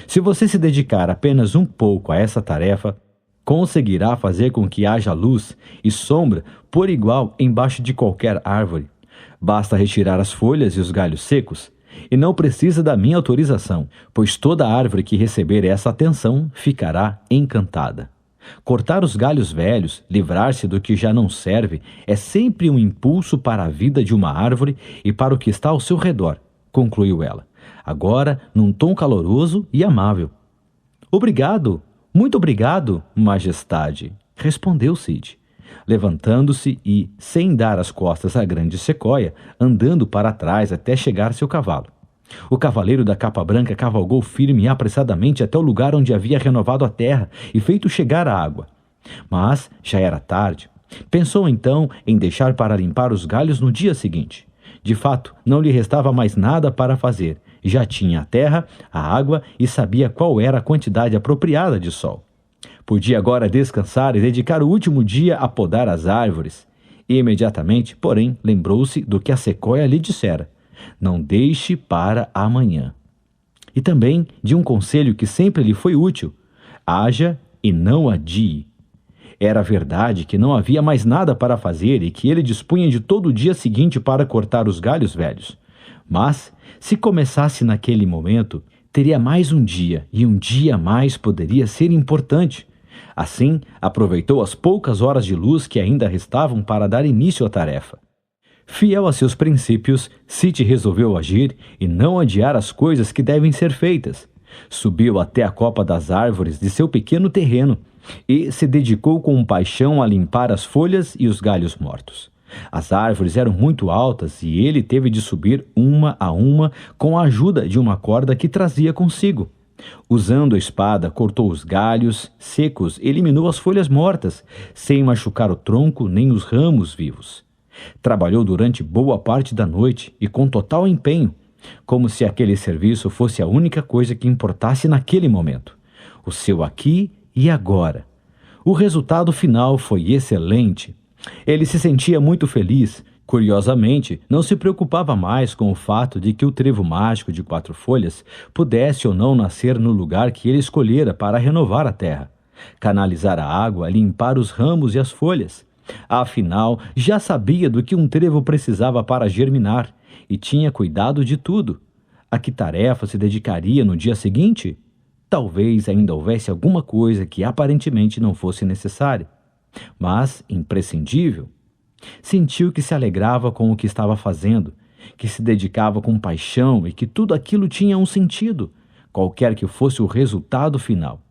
Se você se dedicar apenas um pouco a essa tarefa, conseguirá fazer com que haja luz e sombra por igual embaixo de qualquer árvore. Basta retirar as folhas e os galhos secos, e não precisa da minha autorização, pois toda árvore que receber essa atenção ficará encantada. Cortar os galhos velhos, livrar-se do que já não serve, é sempre um impulso para a vida de uma árvore e para o que está ao seu redor, concluiu ela, agora num tom caloroso e amável. Obrigado, muito obrigado, majestade, respondeu Cid, levantando-se e, sem dar as costas à grande sequoia, andando para trás até chegar seu cavalo. O cavaleiro da capa branca cavalgou firme e apressadamente até o lugar onde havia renovado a terra e feito chegar a água. Mas já era tarde. Pensou então em deixar para limpar os galhos no dia seguinte. De fato, não lhe restava mais nada para fazer. Já tinha a terra, a água e sabia qual era a quantidade apropriada de sol. Podia agora descansar e dedicar o último dia a podar as árvores. E imediatamente, porém, lembrou-se do que a sequoia lhe dissera. Não deixe para amanhã. E também de um conselho que sempre lhe foi útil. Haja e não adie. Era verdade que não havia mais nada para fazer e que ele dispunha de todo o dia seguinte para cortar os galhos velhos. Mas, se começasse naquele momento, teria mais um dia, e um dia a mais poderia ser importante. Assim, aproveitou as poucas horas de luz que ainda restavam para dar início à tarefa. Fiel a seus princípios, Cid resolveu agir e não adiar as coisas que devem ser feitas. Subiu até a copa das árvores de seu pequeno terreno e se dedicou com paixão a limpar as folhas e os galhos mortos. As árvores eram muito altas e ele teve de subir uma a uma com a ajuda de uma corda que trazia consigo. Usando a espada, cortou os galhos secos e eliminou as folhas mortas, sem machucar o tronco nem os ramos vivos. Trabalhou durante boa parte da noite e com total empenho, como se aquele serviço fosse a única coisa que importasse naquele momento. O seu aqui e agora. O resultado final foi excelente. Ele se sentia muito feliz. Curiosamente, não se preocupava mais com o fato de que o trevo mágico de 4 folhas pudesse ou não nascer no lugar que ele escolhera para renovar a terra, canalizar a água, limpar os ramos e as folhas. Afinal, já sabia do que um trevo precisava para germinar e tinha cuidado de tudo. A que tarefa se dedicaria no dia seguinte? Talvez ainda houvesse alguma coisa que aparentemente não fosse necessária, mas imprescindível. Sentiu que se alegrava com o que estava fazendo, que se dedicava com paixão e que tudo aquilo tinha um sentido, qualquer que fosse o resultado final.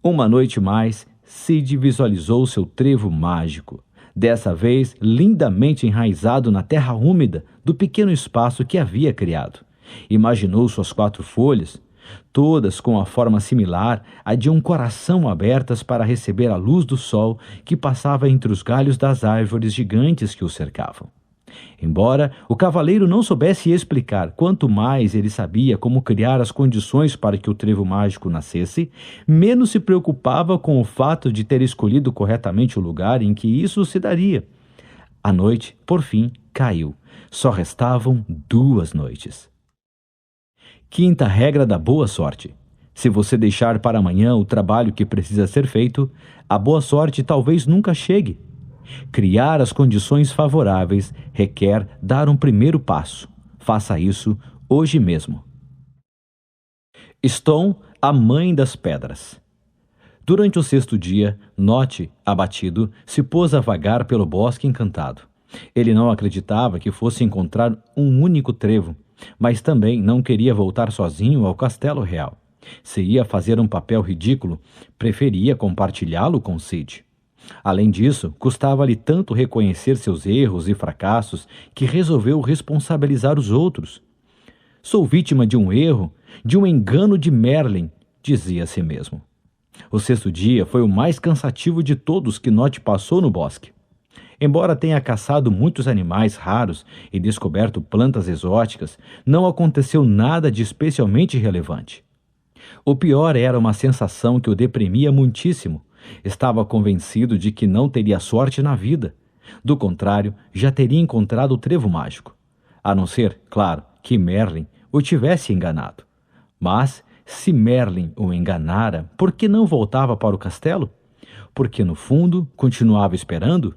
Uma noite mais, Cid visualizou seu trevo mágico, dessa vez lindamente enraizado na terra úmida do pequeno espaço que havia criado. Imaginou suas 4 folhas, todas com a forma similar à de um coração abertas para receber a luz do sol que passava entre os galhos das árvores gigantes que o cercavam. Embora o cavaleiro não soubesse explicar, quanto mais ele sabia como criar as condições para que o trevo mágico nascesse, menos se preocupava com o fato de ter escolhido corretamente o lugar em que isso se daria. A noite, por fim, caiu. Só restavam 2 noites. Quinta regra da boa sorte. Se você deixar para amanhã o trabalho que precisa ser feito, a boa sorte talvez nunca chegue. Criar as condições favoráveis requer dar um primeiro passo. Faça isso hoje mesmo. Stone, a mãe das pedras. Durante o 6º dia, Nott, abatido, se pôs a vagar pelo bosque encantado. Ele não acreditava que fosse encontrar um único trevo, mas também não queria voltar sozinho ao castelo real. Se ia fazer um papel ridículo, preferia compartilhá-lo com Sid. Além disso, custava-lhe tanto reconhecer seus erros e fracassos que resolveu responsabilizar os outros. Sou vítima de um erro, de um engano de Merlin, dizia a si mesmo. O 6º dia foi o mais cansativo de todos que Nott passou no bosque. Embora tenha caçado muitos animais raros e descoberto plantas exóticas, não aconteceu nada de especialmente relevante. O pior era uma sensação que o deprimia muitíssimo. Estava convencido de que não teria sorte na vida. Do contrário, já teria encontrado o trevo mágico. A não ser, claro, que Merlin o tivesse enganado. Mas, se Merlin o enganara, por que não voltava para o castelo? Porque, no fundo, continuava esperando?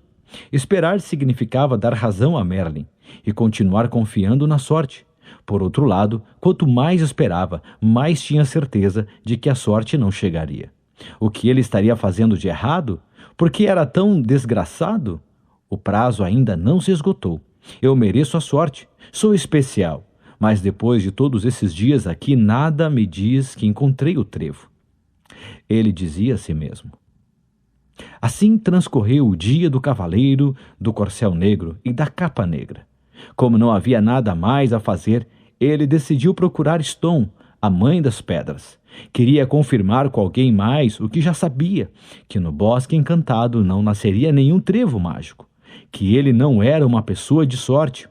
Esperar significava dar razão a Merlin e continuar confiando na sorte. Por outro lado, quanto mais esperava, mais tinha certeza de que a sorte não chegaria. O que ele estaria fazendo de errado? Por que era tão desgraçado? O prazo ainda não se esgotou. Eu mereço a sorte. Sou especial. Mas depois de todos esses dias aqui, nada me diz que encontrei o trevo. Ele dizia a si mesmo. Assim transcorreu o dia do cavaleiro, do corcel negro e da capa negra. Como não havia nada mais a fazer, ele decidiu procurar Stone, a mãe das pedras. Queria confirmar com alguém mais o que já sabia, que no bosque encantado não nasceria nenhum trevo mágico, que ele não era uma pessoa de sorte.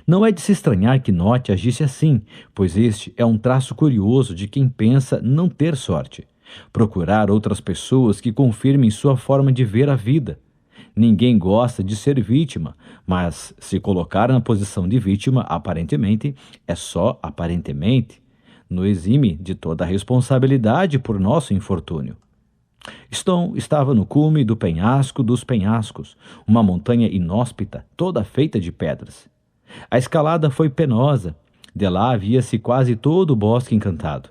Não é de se estranhar que Nott agisse assim, pois este é um traço curioso de quem pensa não ter sorte. Procurar outras pessoas que confirmem sua forma de ver a vida. Ninguém gosta de ser vítima, mas se colocar na posição de vítima, aparentemente, é só aparentemente, nos exime de toda a responsabilidade por nosso infortúnio. Stone estava no cume do penhasco dos penhascos, uma montanha inóspita, toda feita de pedras. A escalada foi penosa. De lá via-se quase todo o bosque encantado.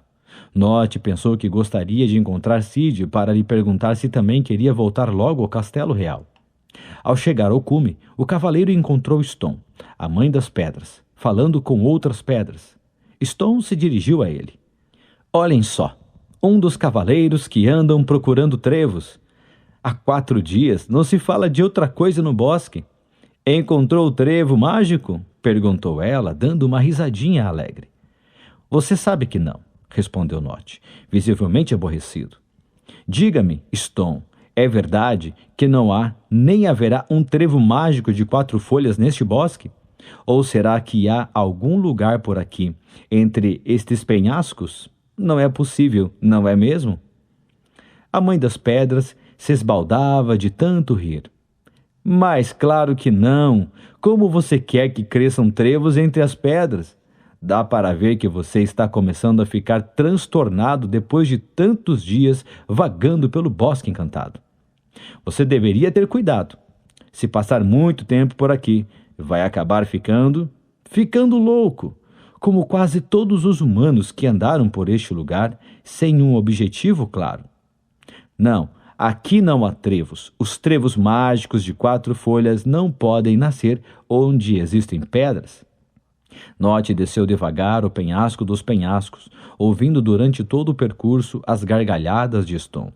Nott pensou que gostaria de encontrar Sid para lhe perguntar se também queria voltar logo ao castelo real. Ao chegar ao cume, o cavaleiro encontrou Stone, a mãe das pedras, falando com outras pedras. Stone se dirigiu a ele. Olhem só, um dos cavaleiros que andam procurando trevos. Há 4 dias não se fala de outra coisa no bosque. Encontrou o trevo mágico? Perguntou ela, dando uma risadinha alegre. Você sabe que não, respondeu Nott, visivelmente aborrecido. Diga-me, Stone, é verdade que não há nem haverá um trevo mágico de 4 folhas neste bosque? Ou será que há algum lugar por aqui, entre estes penhascos? Não é possível, não é mesmo? A mãe das pedras se esbaldava de tanto rir. Mas claro que não! Como você quer que cresçam trevos entre as pedras? Dá para ver que você está começando a ficar transtornado depois de tantos dias vagando pelo bosque encantado. Você deveria ter cuidado. Se passar muito tempo por aqui, vai acabar ficando louco, como quase todos os humanos que andaram por este lugar sem um objetivo claro. Não, aqui não há trevos. Os trevos mágicos de 4 folhas não podem nascer onde existem pedras. Nott desceu devagar o penhasco dos penhascos, ouvindo durante todo o percurso as gargalhadas de Stone.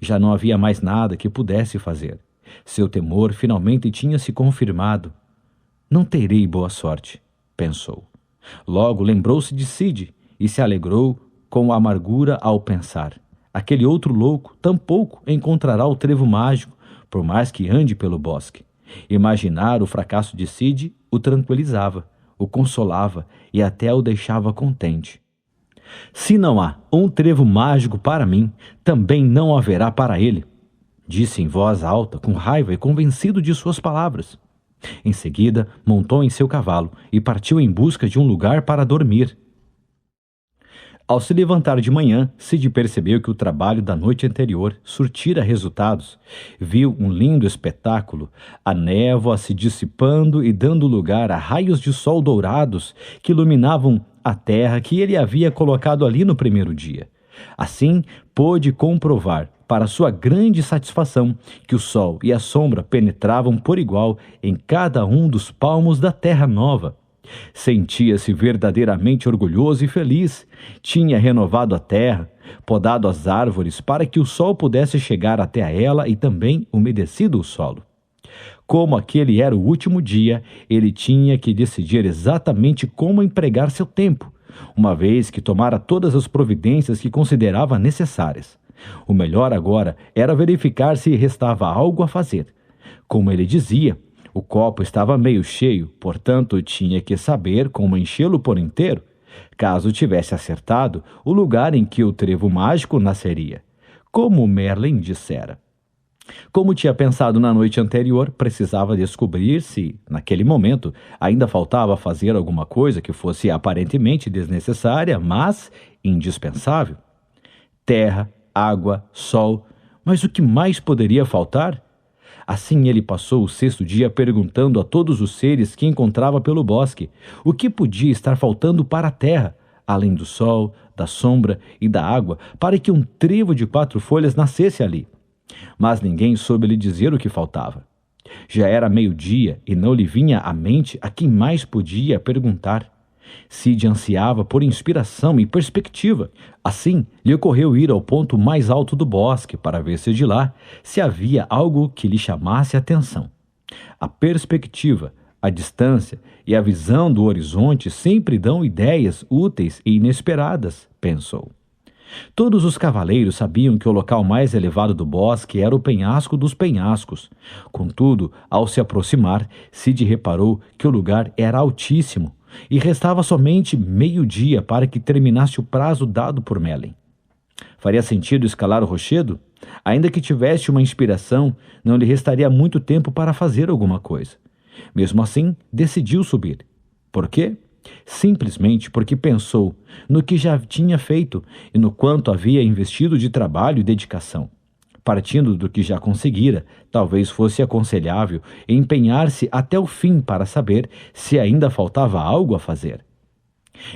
Já não havia mais nada que pudesse fazer. Seu temor finalmente tinha se confirmado. Não terei boa sorte, pensou. Logo lembrou-se de Sid e se alegrou com amargura ao pensar. Aquele outro louco tampouco encontrará o trevo mágico, por mais que ande pelo bosque. Imaginar o fracasso de Sid o tranquilizava, o consolava e até o deixava contente. Se não há um trevo mágico para mim, também não haverá para ele, disse em voz alta, com raiva e convencido de suas palavras. Em seguida, montou em seu cavalo e partiu em busca de um lugar para dormir. Ao se levantar de manhã, Sid percebeu que o trabalho da noite anterior surtira resultados. Viu um lindo espetáculo, a névoa se dissipando e dando lugar a raios de sol dourados que iluminavam a terra que ele havia colocado ali no primeiro dia. Assim, pôde comprovar, para sua grande satisfação, que o sol e a sombra penetravam por igual em cada um dos palmos da terra nova. Sentia-se verdadeiramente orgulhoso e feliz. Tinha renovado a terra, podado as árvores para que o sol pudesse chegar até ela e também umedecido o solo. Como aquele era o último dia, ele tinha que decidir exatamente como empregar seu tempo, uma vez que tomara todas as providências que considerava necessárias. O melhor agora era verificar se restava algo a fazer. Como ele dizia, o copo estava meio cheio, portanto tinha que saber como enchê-lo por inteiro, caso tivesse acertado o lugar em que o trevo mágico nasceria, como Merlin dissera. Como tinha pensado na noite anterior, precisava descobrir se, naquele momento, ainda faltava fazer alguma coisa que fosse aparentemente desnecessária, mas indispensável. Terra, água, sol, mas o que mais poderia faltar? Assim ele passou o 6º dia perguntando a todos os seres que encontrava pelo bosque o que podia estar faltando para a terra, além do sol, da sombra e da água, para que um trevo de 4 folhas nascesse ali. Mas ninguém soube lhe dizer o que faltava. Já era meio-dia e não lhe vinha à mente a quem mais podia perguntar. Sid ansiava por inspiração e perspectiva. Assim, lhe ocorreu ir ao ponto mais alto do bosque para ver se de lá se havia algo que lhe chamasse a atenção. A perspectiva, a distância e a visão do horizonte sempre dão ideias úteis e inesperadas, pensou. Todos os cavaleiros sabiam que o local mais elevado do bosque era o penhasco dos penhascos. Contudo, ao se aproximar, Sid reparou que o lugar era altíssimo e restava somente meio-dia para que terminasse o prazo dado por Merlin. Faria sentido escalar o rochedo? Ainda que tivesse uma inspiração, não lhe restaria muito tempo para fazer alguma coisa. Mesmo assim, decidiu subir. Por quê? Simplesmente porque pensou no que já tinha feito e no quanto havia investido de trabalho e dedicação. Partindo do que já conseguira, talvez fosse aconselhável empenhar-se até o fim para saber se ainda faltava algo a fazer.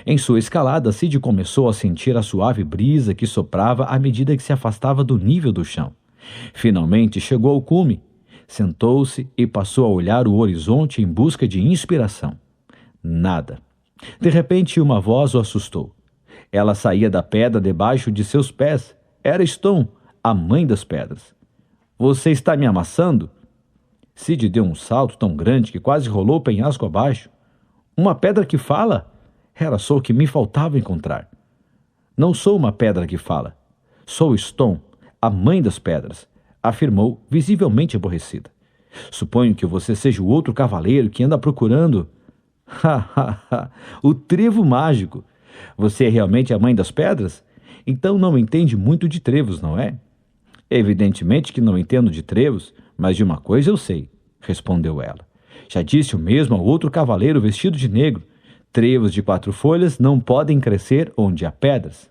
Em sua escalada, Sid começou a sentir a suave brisa que soprava à medida que se afastava do nível do chão. Finalmente chegou ao cume. Sentou-se e passou a olhar o horizonte em busca de inspiração. Nada. De repente, uma voz o assustou. Ela saía da pedra debaixo de seus pés. Era Stone, a mãe das pedras. Você está me amassando? Sid deu um salto tão grande que quase rolou o penhasco abaixo. Uma pedra que fala? Era só o que me faltava encontrar. Não sou uma pedra que fala. Sou Stone, a mãe das pedras, afirmou, visivelmente aborrecida. Suponho que você seja o outro cavaleiro que anda procurando... o trevo mágico. Você é realmente a mãe das pedras? Então não entende muito de trevos, não é? Evidentemente que não entendo de trevos, mas de uma coisa eu sei, respondeu ela. Já disse o mesmo ao outro cavaleiro vestido de negro. Trevos de 4 folhas não podem crescer onde há pedras.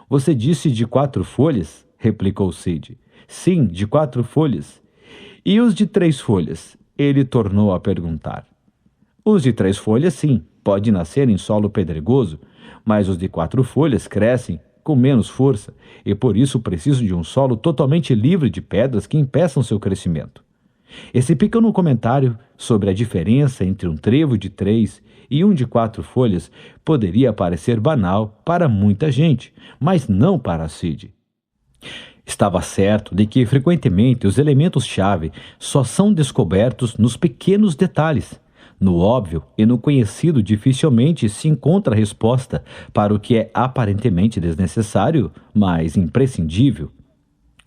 Você disse de 4 folhas? Replicou Sid. Sim, de 4 folhas. E os de 3 folhas? Ele tornou a perguntar. Os de 3 folhas, sim, pode nascer em solo pedregoso, mas os de 4 folhas crescem com menos força e por isso precisam de um solo totalmente livre de pedras que impeçam seu crescimento. Esse pequeno comentário sobre a diferença entre um trevo de 3 e um de 4 folhas poderia parecer banal para muita gente, mas não para Sid. Estava certo de que frequentemente os elementos-chave só são descobertos nos pequenos detalhes. No óbvio e no conhecido dificilmente se encontra a resposta para o que é aparentemente desnecessário, mas imprescindível.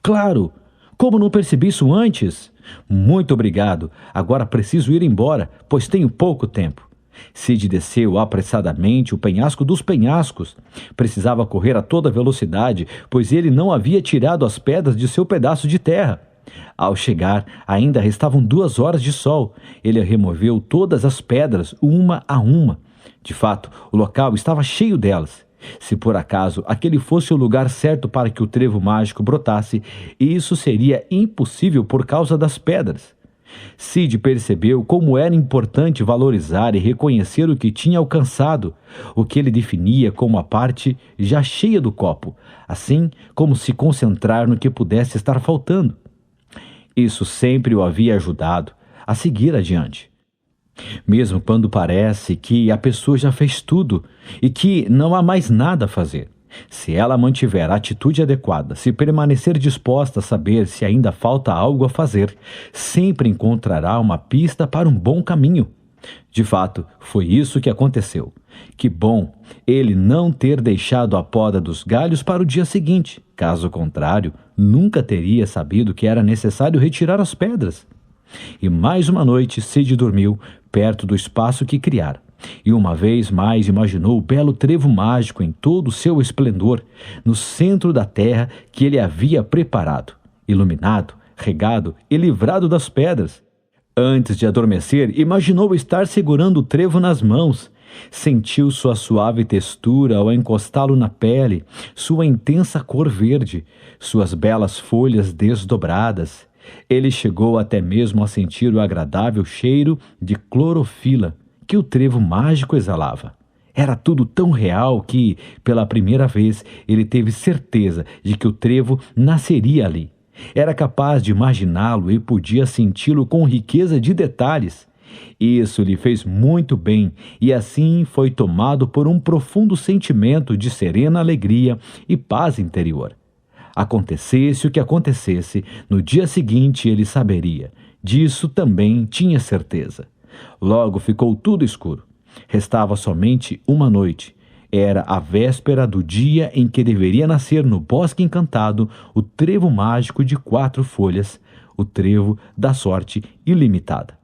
Claro! Como não percebi isso antes? Muito obrigado. Agora preciso ir embora, pois tenho pouco tempo. Sid desceu apressadamente o penhasco dos penhascos. Precisava correr a toda velocidade, pois ele não havia tirado as pedras de seu pedaço de terra. Ao chegar, ainda restavam 2 horas de sol. Ele removeu todas as pedras, uma a uma. De fato, o local estava cheio delas. Se por acaso aquele fosse o lugar certo para que o trevo mágico brotasse, isso seria impossível por causa das pedras. Sid percebeu como era importante valorizar e reconhecer o que tinha alcançado, o que ele definia como a parte já cheia do copo, assim como se concentrar no que pudesse estar faltando. Isso sempre o havia ajudado a seguir adiante. Mesmo quando parece que a pessoa já fez tudo e que não há mais nada a fazer. Se ela mantiver a atitude adequada, se permanecer disposta a saber se ainda falta algo a fazer, sempre encontrará uma pista para um bom caminho. De fato, foi isso que aconteceu. Que bom ele não ter deixado a poda dos galhos para o dia seguinte. Caso contrário, nunca teria sabido que era necessário retirar as pedras. E mais uma noite Sid dormiu perto do espaço que criara. E uma vez mais imaginou o belo trevo mágico em todo o seu esplendor, no centro da terra que ele havia preparado, iluminado, regado e livrado das pedras. Antes de adormecer, imaginou estar segurando o trevo nas mãos. Sentiu sua suave textura ao encostá-lo na pele, sua intensa cor verde, suas belas folhas desdobradas. Ele chegou até mesmo a sentir o agradável cheiro de clorofila que o trevo mágico exalava. Era tudo tão real que, pela primeira vez, ele teve certeza de que o trevo nasceria ali. Era capaz de imaginá-lo e podia senti-lo com riqueza de detalhes. Isso lhe fez muito bem e assim foi tomado por um profundo sentimento de serena alegria e paz interior. Acontecesse o que acontecesse, no dia seguinte ele saberia. Disso também tinha certeza. Logo ficou tudo escuro. Restava somente uma noite. Era a véspera do dia em que deveria nascer no Bosque Encantado o trevo mágico de 4 folhas, o trevo da sorte ilimitada.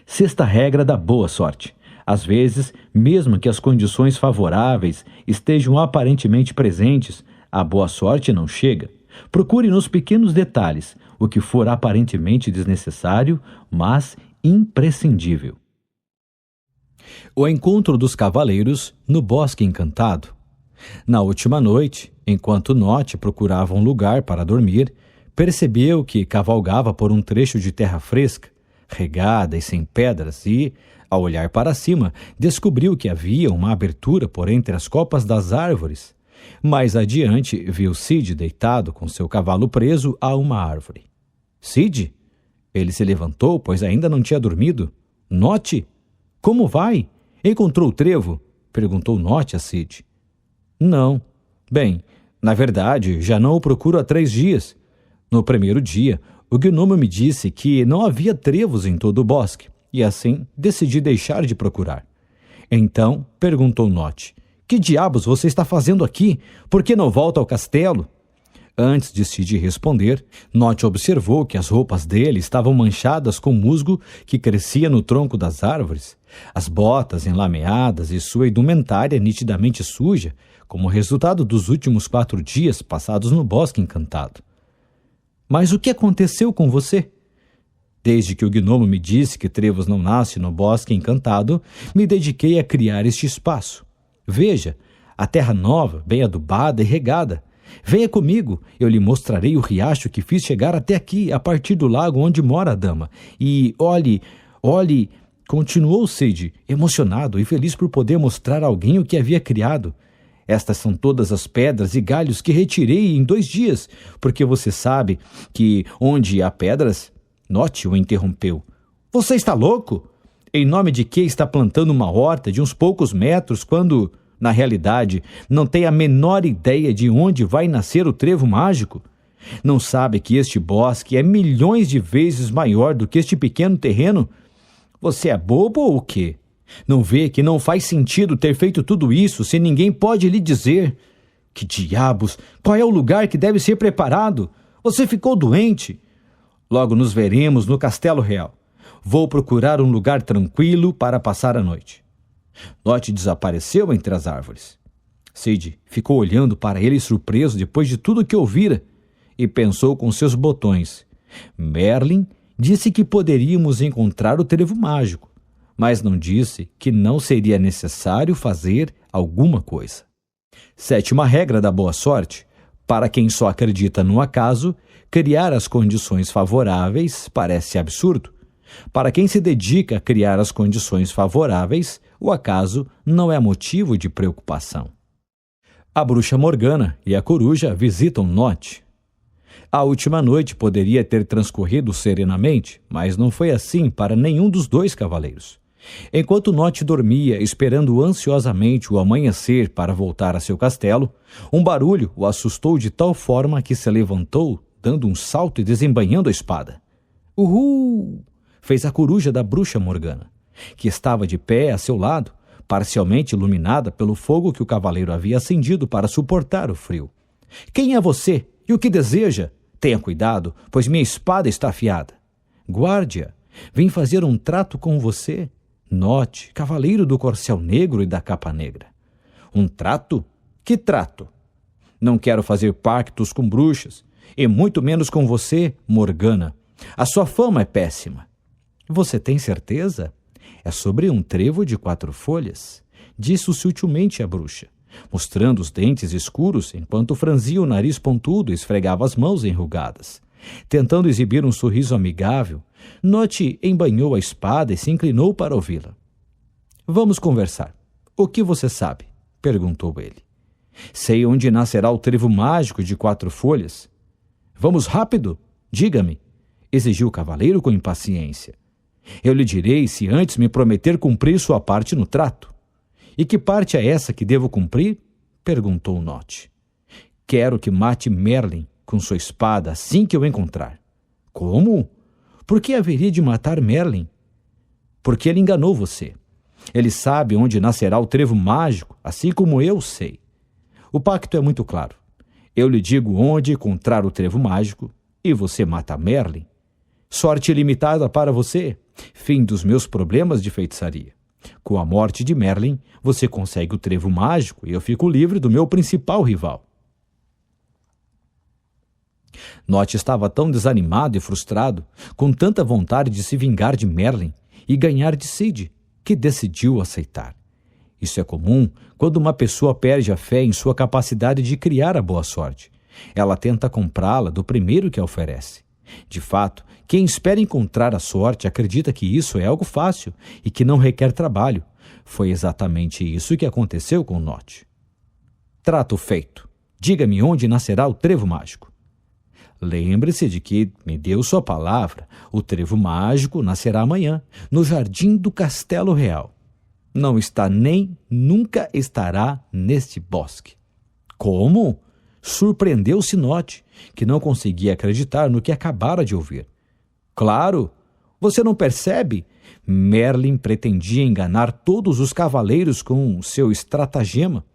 Sexta regra da boa sorte. Às vezes, mesmo que as condições favoráveis estejam aparentemente presentes, a boa sorte não chega. Procure nos pequenos detalhes o que for aparentemente desnecessário, mas imprescindível. O encontro dos cavaleiros no Bosque Encantado. Na última noite, enquanto Nott procurava um lugar para dormir, percebeu que cavalgava por um trecho de terra fresca, regada e sem pedras e, ao olhar para cima, descobriu que havia uma abertura por entre as copas das árvores. Mais adiante, viu Sid deitado com seu cavalo preso a uma árvore. Sid? Ele se levantou, pois ainda não tinha dormido. Nott? Como vai? Encontrou o trevo? Perguntou Nott a Sid. Não. Bem, na verdade, já não o procuro há 3 dias. No primeiro dia, o gnomo me disse que não havia trevos em todo o bosque, e assim decidi deixar de procurar. Então, perguntou Nott, que diabos você está fazendo aqui? Por que não volta ao castelo? Antes de Sid responder, Nott observou que as roupas dele estavam manchadas com musgo que crescia no tronco das árvores, as botas enlameadas e sua indumentária nitidamente suja, como resultado dos últimos 4 dias passados no Bosque Encantado. Mas o que aconteceu com você? Desde que o gnomo me disse que trevos não nascem no Bosque Encantado, me dediquei a criar este espaço. Veja, a terra nova, bem adubada e regada. Venha comigo, eu lhe mostrarei o riacho que fiz chegar até aqui, a partir do lago onde mora a dama. E olhe, continuou Sid, emocionado e feliz por poder mostrar a alguém o que havia criado. Estas são todas as pedras e galhos que retirei em 2 dias, porque você sabe que onde há pedras... Nott o interrompeu. Você está louco? Em nome de que está plantando uma horta de uns poucos metros quando, na realidade, não tem a menor ideia de onde vai nascer o trevo mágico? Não sabe que este bosque é milhões de vezes maior do que este pequeno terreno? Você é bobo ou o quê? Não vê que não faz sentido ter feito tudo isso se ninguém pode lhe dizer? Que diabos! Qual é o lugar que deve ser preparado? Você ficou doente? Logo nos veremos no Castelo Real. Vou procurar um lugar tranquilo para passar a noite. Nott desapareceu entre as árvores. Sid ficou olhando para ele surpreso depois de tudo que ouvira e pensou com seus botões. Merlin disse que poderíamos encontrar o trevo mágico, mas não disse que não seria necessário fazer alguma coisa. 7ª regra da boa sorte: para quem só acredita no acaso, criar as condições favoráveis parece absurdo. Para quem se dedica a criar as condições favoráveis, o acaso não é motivo de preocupação. A bruxa Morgana e a coruja visitam Nott. A última noite poderia ter transcorrido serenamente, mas não foi assim para nenhum dos dois cavaleiros. Enquanto Nott dormia, esperando ansiosamente o amanhecer para voltar a seu castelo, um barulho o assustou de tal forma que se levantou, dando um salto e desembainhando a espada. Uhul! Fez a coruja da bruxa Morgana, que estava de pé a seu lado, parcialmente iluminada pelo fogo que o cavaleiro havia acendido para suportar o frio. Quem é você? E o que deseja? Tenha cuidado, pois minha espada está afiada. Guardia, vim fazer um trato com você, Nott, cavaleiro do corcel negro e da capa negra. Um trato? Que trato? Não quero fazer pactos com bruxas, e muito menos com você, Morgana. A sua fama é péssima. Você tem certeza? É sobre um trevo de 4 folhas, disse sutilmente a bruxa, mostrando os dentes escuros enquanto franzia o nariz pontudo e esfregava as mãos enrugadas. Tentando exibir um sorriso amigável, Nott embainhou a espada e se inclinou para ouvi-la. Vamos conversar. O que você sabe? Perguntou ele. Sei onde nascerá o trevo mágico de 4 folhas. Vamos rápido? Diga-me, exigiu o cavaleiro com impaciência. Eu lhe direi se antes me prometer cumprir sua parte no trato. E que parte é essa que devo cumprir? Perguntou Nott. Quero que mate Merlin com sua espada assim que eu encontrar. Como? Por que haveria de matar Merlin? Porque ele enganou você. Ele sabe onde nascerá o trevo mágico, assim como eu sei. O pacto é muito claro. Eu lhe digo onde encontrar o trevo mágico e você mata Merlin. Sorte limitada para você. Fim dos meus problemas de feitiçaria. Com a morte de Merlin, você consegue o trevo mágico e eu fico livre do meu principal rival. Nott estava tão desanimado e frustrado, com tanta vontade de se vingar de Merlin e ganhar de Sid, que decidiu aceitar. Isso é comum quando uma pessoa perde a fé em sua capacidade de criar a boa sorte. Ela tenta comprá-la do primeiro que a oferece. De fato, quem espera encontrar a sorte acredita que isso é algo fácil e que não requer trabalho. Foi exatamente isso que aconteceu com Nott. Trato feito. Diga-me onde nascerá o trevo mágico. Lembre-se de que me deu sua palavra. O trevo mágico nascerá amanhã, no jardim do Castelo Real. Não está nem nunca estará neste bosque. Como? Surpreendeu-se Nott, que não conseguia acreditar no que acabara de ouvir. Claro, você não percebe? Merlin pretendia enganar todos os cavaleiros com seu estratagema.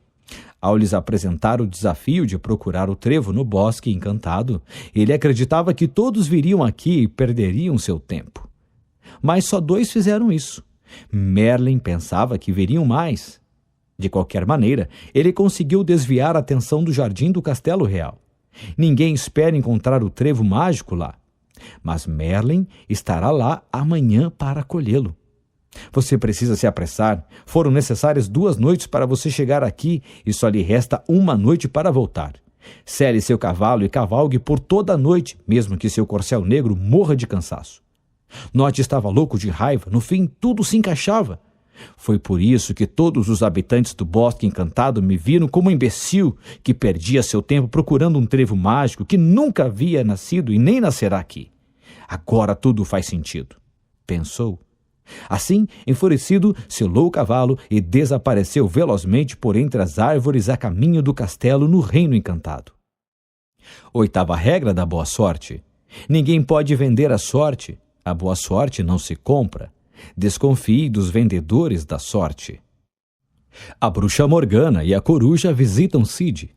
Ao lhes apresentar o desafio de procurar o trevo no bosque encantado, ele acreditava que todos viriam aqui e perderiam seu tempo. Mas só 2 fizeram isso. Merlin pensava que veriam mais. De qualquer maneira, ele conseguiu desviar a atenção do jardim do Castelo Real. Ninguém espera encontrar o trevo mágico lá. Mas Merlin estará lá amanhã para acolhê-lo. Você precisa se apressar. Foram necessárias 2 noites para você chegar aqui e só lhe resta 1 noite para voltar. Sele seu cavalo e cavalgue por toda a noite, mesmo que seu corcel negro morra de cansaço. Nott estava louco de raiva. No fim, tudo se encaixava. Foi por isso que todos os habitantes do Bosque Encantado me viram como um imbecil que perdia seu tempo procurando um trevo mágico que nunca havia nascido e nem nascerá aqui. Agora tudo faz sentido, pensou. Assim, enfurecido, selou o cavalo e desapareceu velozmente por entre as árvores a caminho do castelo no Reino Encantado. 8ª regra da boa sorte. Ninguém pode vender a sorte. A boa sorte não se compra. Desconfie dos vendedores da sorte. A bruxa Morgana e a coruja visitam Sid.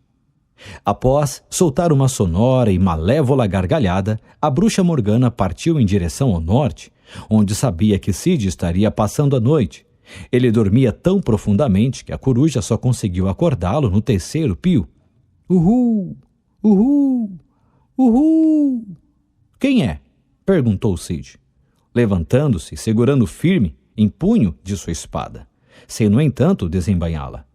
Após soltar uma sonora e malévola gargalhada, a bruxa Morgana partiu em direção ao norte, onde sabia que Sid estaria passando a noite. Ele dormia tão profundamente que a coruja só conseguiu acordá-lo no terceiro pio. Uhul! Uhul! Uhul! Quem é? Perguntou Sid, levantando-se e segurando firme em punho de sua espada, sem, no entanto, desembainhá-la.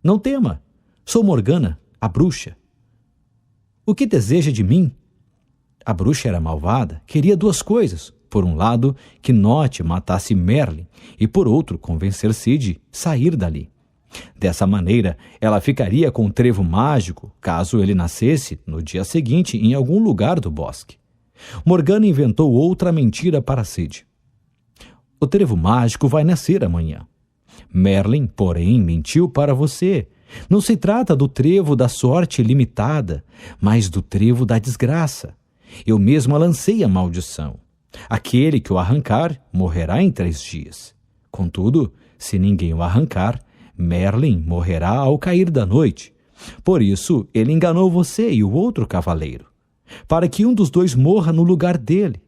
Não tema, sou Morgana, a bruxa. O que deseja de mim? A bruxa era malvada, queria duas coisas. Por um lado, que Nott matasse Merlin e, por outro, convencer Sid a sair dali. Dessa maneira, ela ficaria com o trevo mágico caso ele nascesse no dia seguinte em algum lugar do bosque. Morgana inventou outra mentira para Sid. O trevo mágico vai nascer amanhã. Merlin, porém, mentiu para você. Não se trata do trevo da sorte limitada, mas do trevo da desgraça. Eu mesma lancei a maldição. Aquele que o arrancar morrerá em 3 dias. Contudo, se ninguém o arrancar, Merlin morrerá ao cair da noite. Por isso, ele enganou você e o outro cavaleiro, para que um dos dois morra no lugar dele.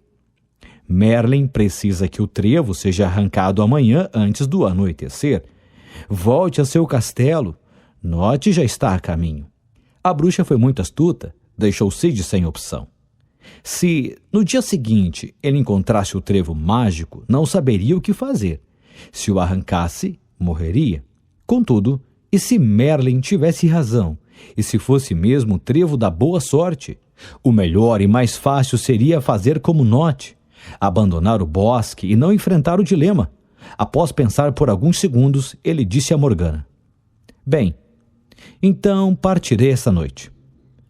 Merlin precisa que o trevo seja arrancado amanhã antes do anoitecer. Volte a seu castelo. Nott já está a caminho. A bruxa foi muito astuta, deixou Sid sem opção. Se, no dia seguinte, ele encontrasse o trevo mágico, não saberia o que fazer. Se o arrancasse, morreria. Contudo, e se Merlin tivesse razão? E se fosse mesmo o trevo da boa sorte? O melhor e mais fácil seria fazer como Nott, abandonar o bosque e não enfrentar o dilema. Após pensar por alguns segundos, ele disse a Morgana: Bem, então partirei essa noite.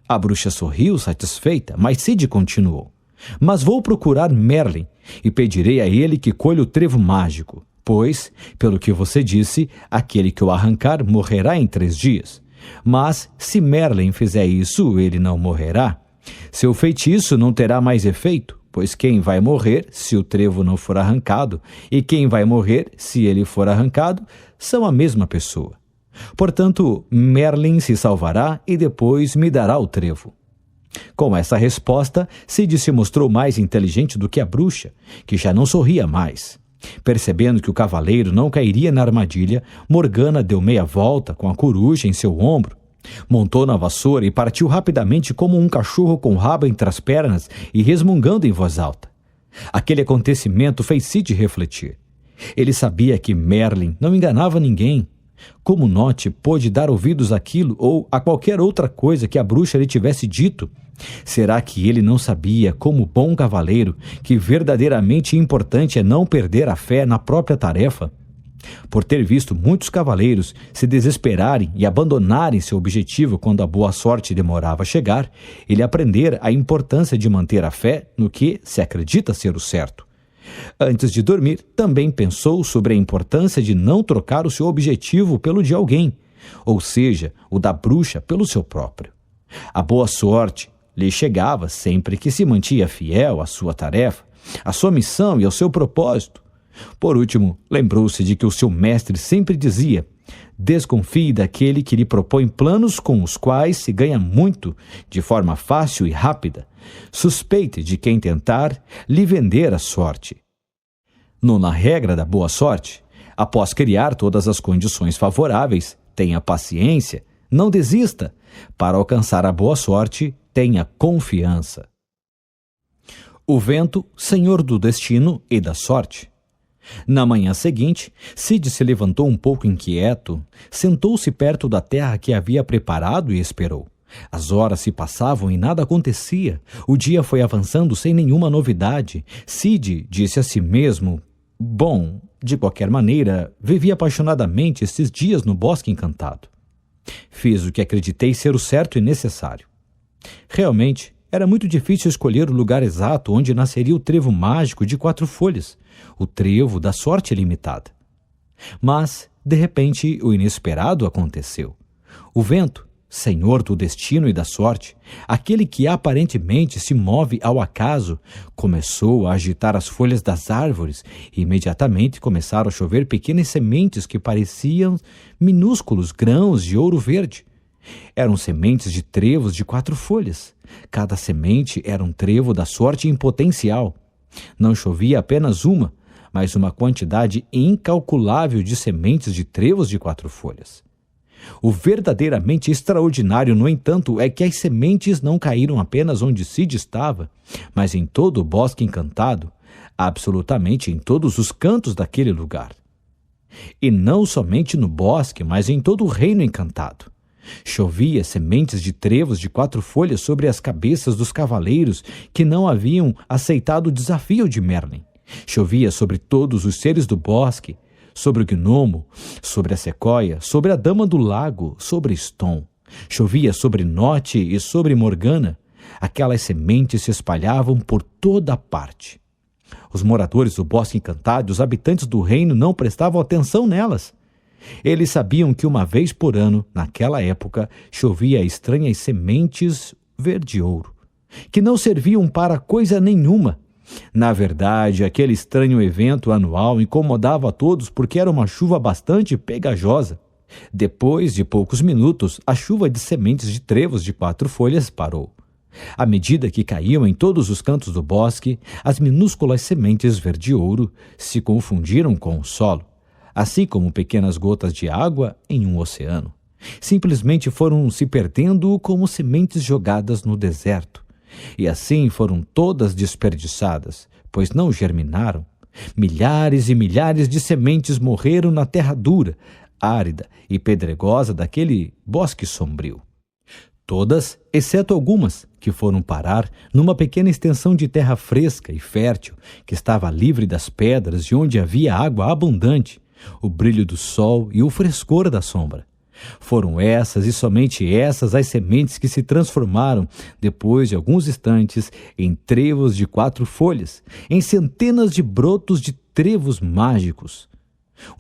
A bruxa sorriu satisfeita, mas Sid continuou: Mas vou procurar Merlin e pedirei a ele que colha o trevo mágico, pois, pelo que você disse, aquele que o arrancar morrerá em 3 dias. Mas, se Merlin fizer isso, ele não morrerá. Seu feitiço não terá mais efeito, pois quem vai morrer se o trevo não for arrancado e quem vai morrer se ele for arrancado são a mesma pessoa. Portanto, Merlin se salvará e depois me dará o trevo. Com essa resposta, Sid se mostrou mais inteligente do que a bruxa, que já não sorria mais. Percebendo que o cavaleiro não cairia na armadilha, Morgana deu meia volta com a coruja em seu ombro, montou na vassoura e partiu rapidamente como um cachorro com o rabo entre as pernas e resmungando em voz alta. Aquele acontecimento fez Sid refletir. Ele sabia que Merlin não enganava ninguém. Como Nott pôde dar ouvidos àquilo ou a qualquer outra coisa que a bruxa lhe tivesse dito? Será que ele não sabia, como bom cavaleiro, que verdadeiramente importante é não perder a fé na própria tarefa? Por ter visto muitos cavaleiros se desesperarem e abandonarem seu objetivo quando a boa sorte demorava a chegar, ele aprendera a importância de manter a fé no que se acredita ser o certo. Antes de dormir, também pensou sobre a importância de não trocar o seu objetivo pelo de alguém, ou seja, o da bruxa pelo seu próprio. A boa sorte lhe chegava sempre que se mantinha fiel à sua tarefa, à sua missão e ao seu propósito. Por último, lembrou-se de que o seu mestre sempre dizia: desconfie daquele que lhe propõe planos com os quais se ganha muito de forma fácil e rápida. Suspeite de quem tentar lhe vender a sorte. Nona regra da boa sorte: após criar todas as condições favoráveis, tenha paciência, não desista. Para alcançar a boa sorte, tenha confiança. O vento, senhor do destino e da sorte. Na manhã seguinte, Sid se levantou um pouco inquieto, sentou-se perto da terra que havia preparado e esperou. As horas se passavam e nada acontecia. O dia foi avançando sem nenhuma novidade. Sid disse a si mesmo: bom, de qualquer maneira, vivi apaixonadamente esses dias no Bosque Encantado. Fiz o que acreditei ser o certo e necessário. Realmente, era muito difícil escolher o lugar exato onde nasceria o trevo mágico de 4 folhas, o trevo da sorte limitada. Mas, de repente, o inesperado aconteceu. O vento, senhor do destino e da sorte, aquele que aparentemente se move ao acaso, começou a agitar as folhas das árvores e imediatamente começaram a chover pequenas sementes que pareciam minúsculos grãos de ouro verde. Eram sementes de trevos de 4 folhas. Cada semente era um trevo da sorte em potencial. Não chovia apenas uma, mas uma quantidade incalculável de sementes de trevos de 4 folhas. O verdadeiramente extraordinário, no entanto, é que as sementes não caíram apenas onde Cid estava, mas em todo o bosque encantado, absolutamente em todos os cantos daquele lugar. E não somente no bosque, mas em todo o reino encantado. Chovia sementes de trevos de 4 folhas sobre as cabeças dos cavaleiros que não haviam aceitado o desafio de Merlin. Chovia sobre todos os seres do bosque, sobre o gnomo, sobre a sequoia, sobre a dama do lago, sobre Ston. Chovia sobre Note e sobre Morgana. Aquelas sementes se espalhavam por toda a parte. Os moradores do bosque encantado, os habitantes do reino, não prestavam atenção nelas. Eles sabiam que uma vez por ano, naquela época, chovia estranhas sementes verde-ouro, que não serviam para coisa nenhuma. Na verdade, aquele estranho evento anual incomodava a todos porque era uma chuva bastante pegajosa. Depois de poucos minutos, a chuva de sementes de trevos de 4 folhas parou. À medida que caíam em todos os cantos do bosque, as minúsculas sementes verde-ouro se confundiram com o solo, assim como pequenas gotas de água em um oceano. Simplesmente foram se perdendo como sementes jogadas no deserto. E assim foram todas desperdiçadas, pois não germinaram. Milhares e milhares de sementes morreram na terra dura, árida e pedregosa daquele bosque sombrio. Todas, exceto algumas, que foram parar numa pequena extensão de terra fresca e fértil, que estava livre das pedras e onde havia água abundante, o brilho do sol e o frescor da sombra. Foram essas e somente essas as sementes que se transformaram, depois de alguns instantes, em trevos de 4 folhas, em centenas de brotos de trevos mágicos.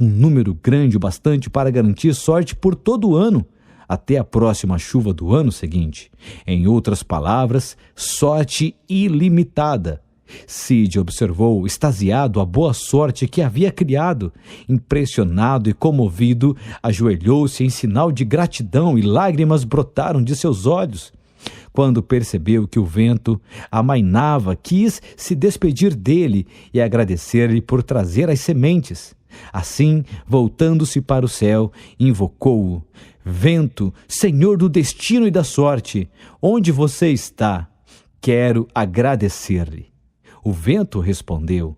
Um número grande o bastante para garantir sorte por todo o ano, até a próxima chuva do ano seguinte. Em outras palavras, sorte ilimitada. Cid observou, extasiado, a boa sorte que havia criado. Impressionado e comovido, ajoelhou-se em sinal de gratidão e lágrimas brotaram de seus olhos. Quando percebeu que o vento amainava, quis se despedir dele e agradecer-lhe por trazer as sementes. Assim, voltando-se para o céu, invocou-o. Vento, senhor do destino e da sorte, onde você está? Quero agradecer-lhe. O vento respondeu: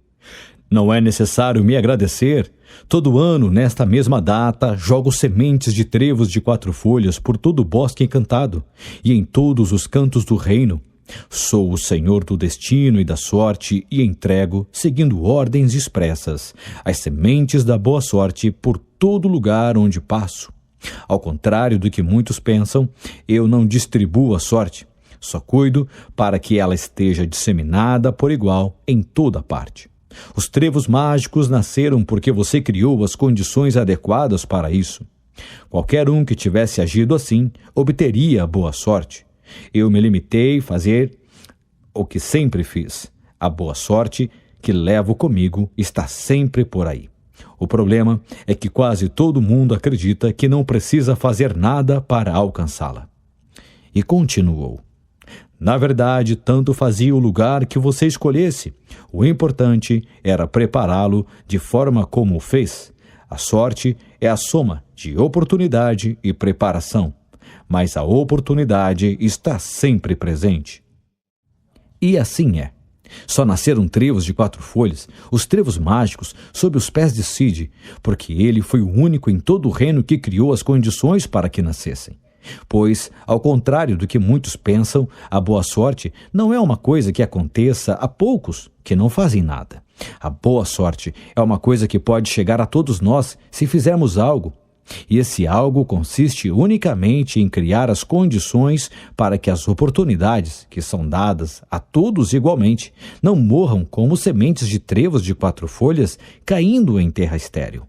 não é necessário me agradecer. Todo ano, nesta mesma data, jogo sementes de trevos de 4 folhas por todo o bosque encantado e em todos os cantos do reino. Sou o senhor do destino e da sorte e entrego, seguindo ordens expressas, as sementes da boa sorte por todo lugar onde passo. Ao contrário do que muitos pensam, eu não distribuo a sorte. Só cuido para que ela esteja disseminada por igual em toda parte. Os trevos mágicos nasceram porque você criou as condições adequadas para isso. Qualquer um que tivesse agido assim, obteria a boa sorte. Eu me limitei a fazer o que sempre fiz. A boa sorte que levo comigo está sempre por aí. O problema é que quase todo mundo acredita que não precisa fazer nada para alcançá-la. E continuou: na verdade, tanto fazia o lugar que você escolhesse. O importante era prepará-lo de forma como o fez. A sorte é a soma de oportunidade e preparação, mas a oportunidade está sempre presente. E assim é. Só nasceram trevos de 4 folhas, os trevos mágicos, sob os pés de Cid, porque ele foi o único em todo o reino que criou as condições para que nascessem. Pois, ao contrário do que muitos pensam, a boa sorte não é uma coisa que aconteça a poucos que não fazem nada. A boa sorte é uma coisa que pode chegar a todos nós se fizermos algo. E esse algo consiste unicamente em criar as condições para que as oportunidades, que são dadas a todos igualmente, não morram como sementes de trevos de 4 folhas caindo em terra estéril.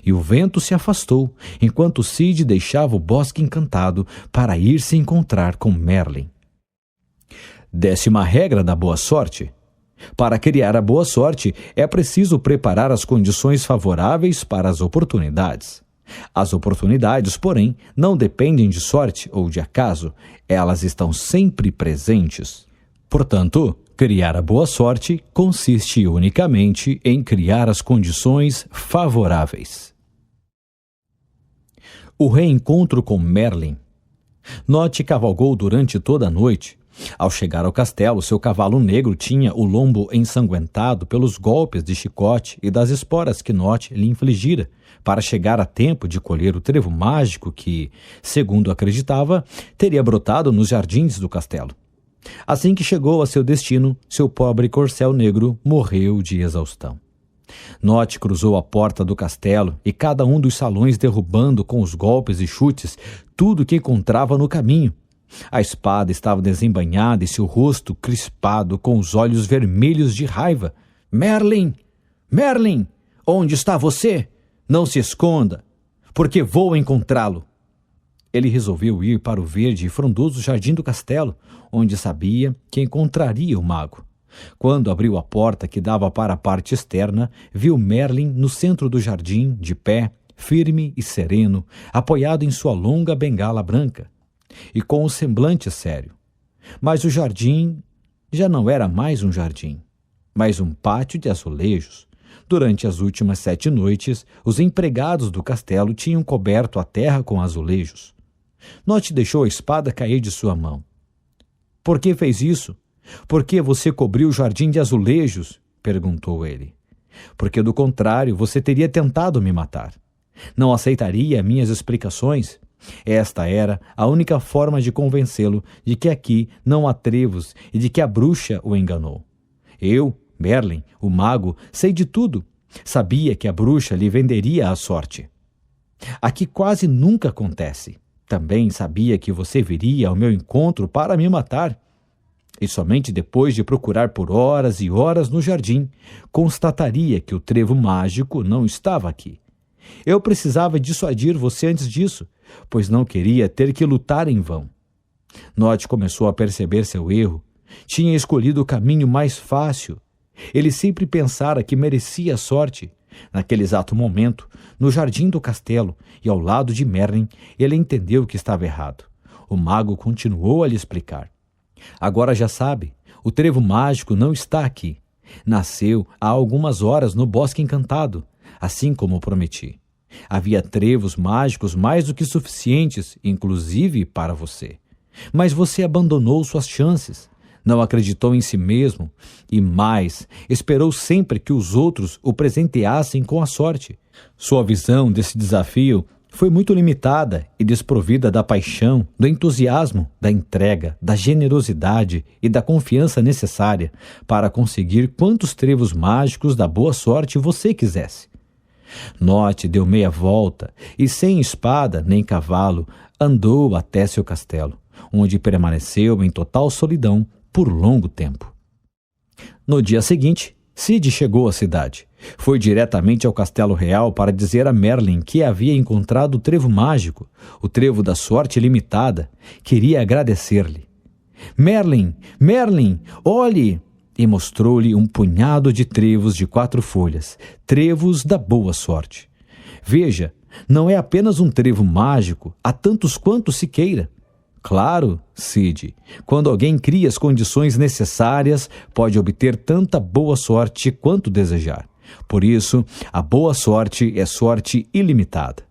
E o vento se afastou, enquanto Cid deixava o bosque encantado para ir se encontrar com Merlin. 10ª regra da boa sorte. Para criar a boa sorte, é preciso preparar as condições favoráveis para as oportunidades. As oportunidades, porém, não dependem de sorte ou de acaso, elas estão sempre presentes. Portanto, criar a boa sorte consiste unicamente em criar as condições favoráveis. O reencontro com Merlin. Note cavalgou durante toda a noite. Ao chegar ao castelo, seu cavalo negro tinha o lombo ensanguentado pelos golpes de chicote e das esporas que Note lhe infligira, para chegar a tempo de colher o trevo mágico que, segundo acreditava, teria brotado nos jardins do castelo. Assim que chegou a seu destino, seu pobre corcel negro morreu de exaustão. Note cruzou a porta do castelo e cada um dos salões derrubando com os golpes e chutes tudo que encontrava no caminho. A espada estava desembainhada e seu rosto crispado com os olhos vermelhos de raiva. Merlin! Merlin! Onde está você? Não se esconda, porque vou encontrá-lo. Ele resolveu ir para o verde e frondoso jardim do castelo, onde sabia que encontraria o mago. Quando abriu a porta que dava para a parte externa, viu Merlin no centro do jardim, de pé, firme e sereno, apoiado em sua longa bengala branca, e com o semblante sério. Mas o jardim já não era mais um jardim, mas um pátio de azulejos. Durante as últimas 7 noites, os empregados do castelo tinham coberto a terra com azulejos. Note deixou a espada cair de sua mão. Por que fez isso? Por que você cobriu o jardim de azulejos? Perguntou ele. Porque do contrário, você teria tentado me matar. Não aceitaria minhas explicações? Esta era a única forma de convencê-lo de que aqui não há trevos e de que a bruxa o enganou. Eu, Merlin, o mago, sei de tudo. Sabia que a bruxa lhe venderia a sorte. Aqui quase nunca acontece. Também sabia que você viria ao meu encontro para me matar. E somente depois de procurar por horas e horas no jardim, constataria que o trevo mágico não estava aqui. Eu precisava dissuadir você antes disso, pois não queria ter que lutar em vão. Note começou a perceber seu erro. Tinha escolhido o caminho mais fácil. Ele sempre pensara que merecia a sorte. Naquele exato momento, no jardim do castelo e ao lado de Merlin, ele entendeu que estava errado. O mago continuou a lhe explicar. Agora já sabe, o trevo mágico não está aqui. Nasceu há algumas horas no Bosque Encantado, assim como prometi. Havia trevos mágicos mais do que suficientes, inclusive para você. Mas você abandonou suas chances. Não acreditou em si mesmo e, mais, esperou sempre que os outros o presenteassem com a sorte. Sua visão desse desafio foi muito limitada e desprovida da paixão, do entusiasmo, da entrega, da generosidade e da confiança necessária para conseguir quantos trevos mágicos da boa sorte você quisesse. Note deu meia volta e, sem espada nem cavalo, andou até seu castelo, onde permaneceu em total solidão por longo tempo. No dia seguinte, Cid chegou à cidade. Foi diretamente ao castelo real para dizer a Merlin que havia encontrado o trevo mágico, o trevo da sorte limitada. Queria agradecer-lhe. Merlin, Merlin, olhe! E mostrou-lhe um punhado de trevos de 4 folhas, trevos da boa sorte. Veja, não é apenas um trevo mágico, há tantos quantos se queira. Claro, Cid, quando alguém cria as condições necessárias, pode obter tanta boa sorte quanto desejar. Por isso, a boa sorte é sorte ilimitada.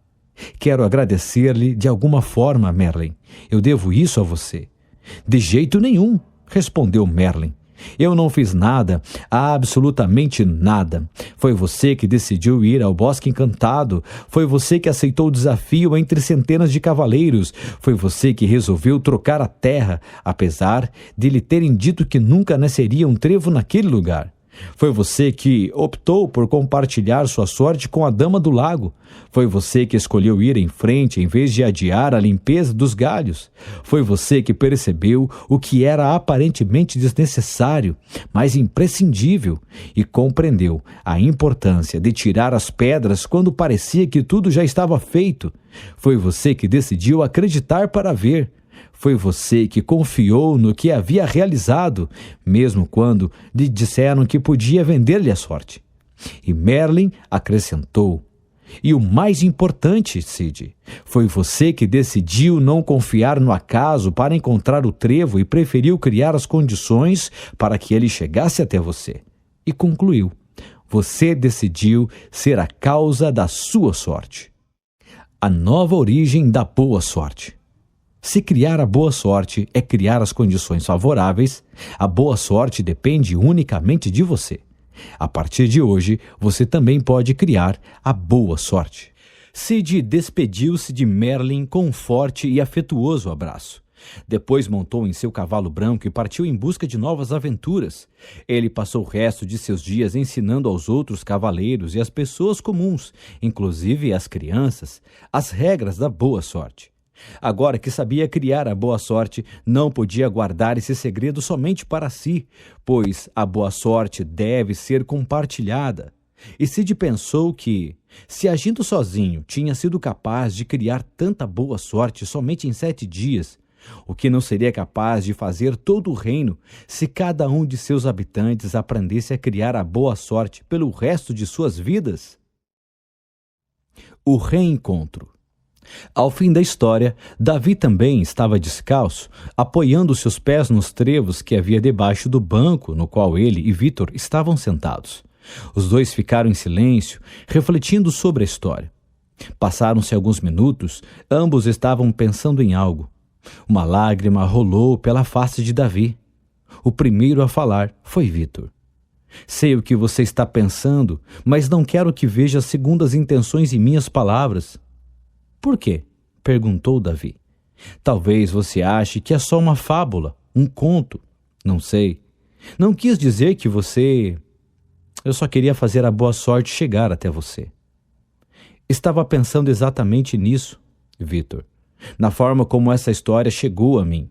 Quero agradecer-lhe de alguma forma, Merlin. Eu devo isso a você. De jeito nenhum, respondeu Merlin. Eu não fiz nada, absolutamente nada. Foi você que decidiu ir ao Bosque Encantado. Foi você que aceitou o desafio entre centenas de cavaleiros. Foi você que resolveu trocar a terra, apesar de lhe terem dito que nunca nasceria um trevo naquele lugar. Foi você que optou por compartilhar sua sorte com a Dama do Lago. Foi você que escolheu ir em frente em vez de adiar a limpeza dos galhos. Foi você que percebeu o que era aparentemente desnecessário, mas imprescindível, e compreendeu a importância de tirar as pedras quando parecia que tudo já estava feito. Foi você que decidiu acreditar para ver. Foi você que confiou no que havia realizado, mesmo quando lhe disseram que podia vender-lhe a sorte. E Merlin acrescentou: E o mais importante, Sid, foi você que decidiu não confiar no acaso para encontrar o trevo e preferiu criar as condições para que ele chegasse até você. E concluiu: você decidiu ser a causa da sua sorte. A nova origem da boa sorte. Se criar a boa sorte é criar as condições favoráveis, a boa sorte depende unicamente de você. A partir de hoje, você também pode criar a boa sorte. Sid despediu-se de Merlin com um forte e afetuoso abraço. Depois montou em seu cavalo branco e partiu em busca de novas aventuras. Ele passou o resto de seus dias ensinando aos outros cavaleiros e às pessoas comuns, inclusive às crianças, as regras da boa sorte. Agora que sabia criar a boa sorte, não podia guardar esse segredo somente para si, pois a boa sorte deve ser compartilhada. E Sid pensou que, se agindo sozinho tinha sido capaz de criar tanta boa sorte somente em 7 dias, o que não seria capaz de fazer todo o reino se cada um de seus habitantes aprendesse a criar a boa sorte pelo resto de suas vidas? O reencontro. Ao fim da história, Davi também estava descalço, apoiando seus pés nos trevos que havia debaixo do banco no qual ele e Vitor estavam sentados. Os dois ficaram em silêncio, refletindo sobre a história. Passaram-se alguns minutos, ambos estavam pensando em algo. Uma lágrima rolou pela face de Davi. O primeiro a falar foi Vitor. Sei o que você está pensando, mas não quero que veja segundas intenções em minhas palavras. Por quê? Perguntou Davi. Talvez você ache que é só uma fábula, um conto. Não sei. Não quis dizer que você... Eu só queria fazer a boa sorte chegar até você. Estava pensando exatamente nisso, Vitor. Na forma como essa história chegou a mim.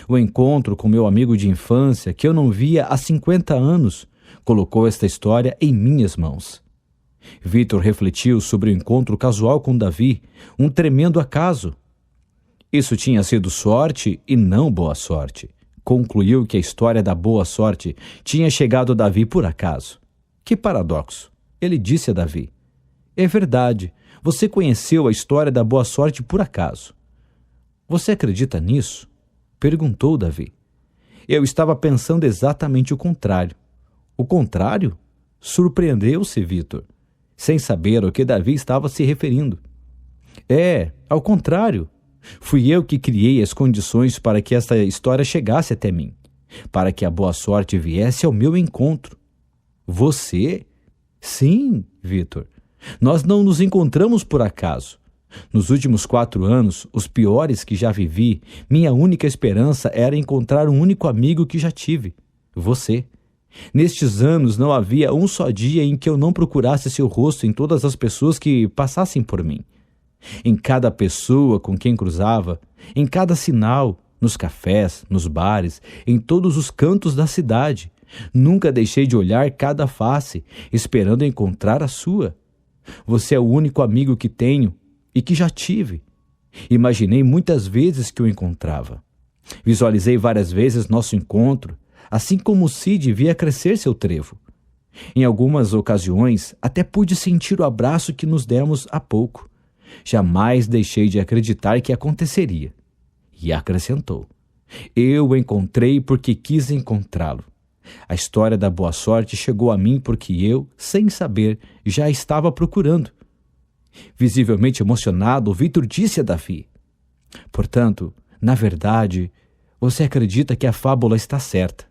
O encontro com meu amigo de infância, que eu não via há 50 anos, colocou esta história em minhas mãos. Vitor refletiu sobre o encontro casual com Davi, um tremendo acaso. Isso tinha sido sorte e não boa sorte. Concluiu que a história da boa sorte tinha chegado a Davi por acaso. Que paradoxo! Ele disse a Davi: é verdade, você conheceu a história da boa sorte por acaso. Você acredita nisso? Perguntou Davi. Eu estava pensando exatamente o contrário. O contrário? Surpreendeu-se Vitor, sem saber ao que Davi estava se referindo. Ao contrário. Fui eu que criei as condições para que esta história chegasse até mim, para que a boa sorte viesse ao meu encontro. Você? Sim, Vitor. Nós não nos encontramos por acaso. Nos últimos 4 anos, os piores que já vivi, minha única esperança era encontrar um único amigo que já tive, você. Nestes anos não havia um só dia em que eu não procurasse seu rosto em todas as pessoas que passassem por mim. Em cada pessoa com quem cruzava, em cada sinal, nos cafés, nos bares, em todos os cantos da cidade. Nunca deixei de olhar cada face, esperando encontrar a sua. Você é o único amigo que tenho e que já tive. Imaginei muitas vezes que o encontrava. Visualizei várias vezes nosso encontro, assim como Sid via crescer seu trevo. Em algumas ocasiões, até pude sentir o abraço que nos demos há pouco. Jamais deixei de acreditar que aconteceria. E acrescentou: eu o encontrei porque quis encontrá-lo. A história da boa sorte chegou a mim porque eu, sem saber, já estava procurando. Visivelmente emocionado, Vitor disse a Davi: portanto, na verdade, você acredita que a fábula está certa?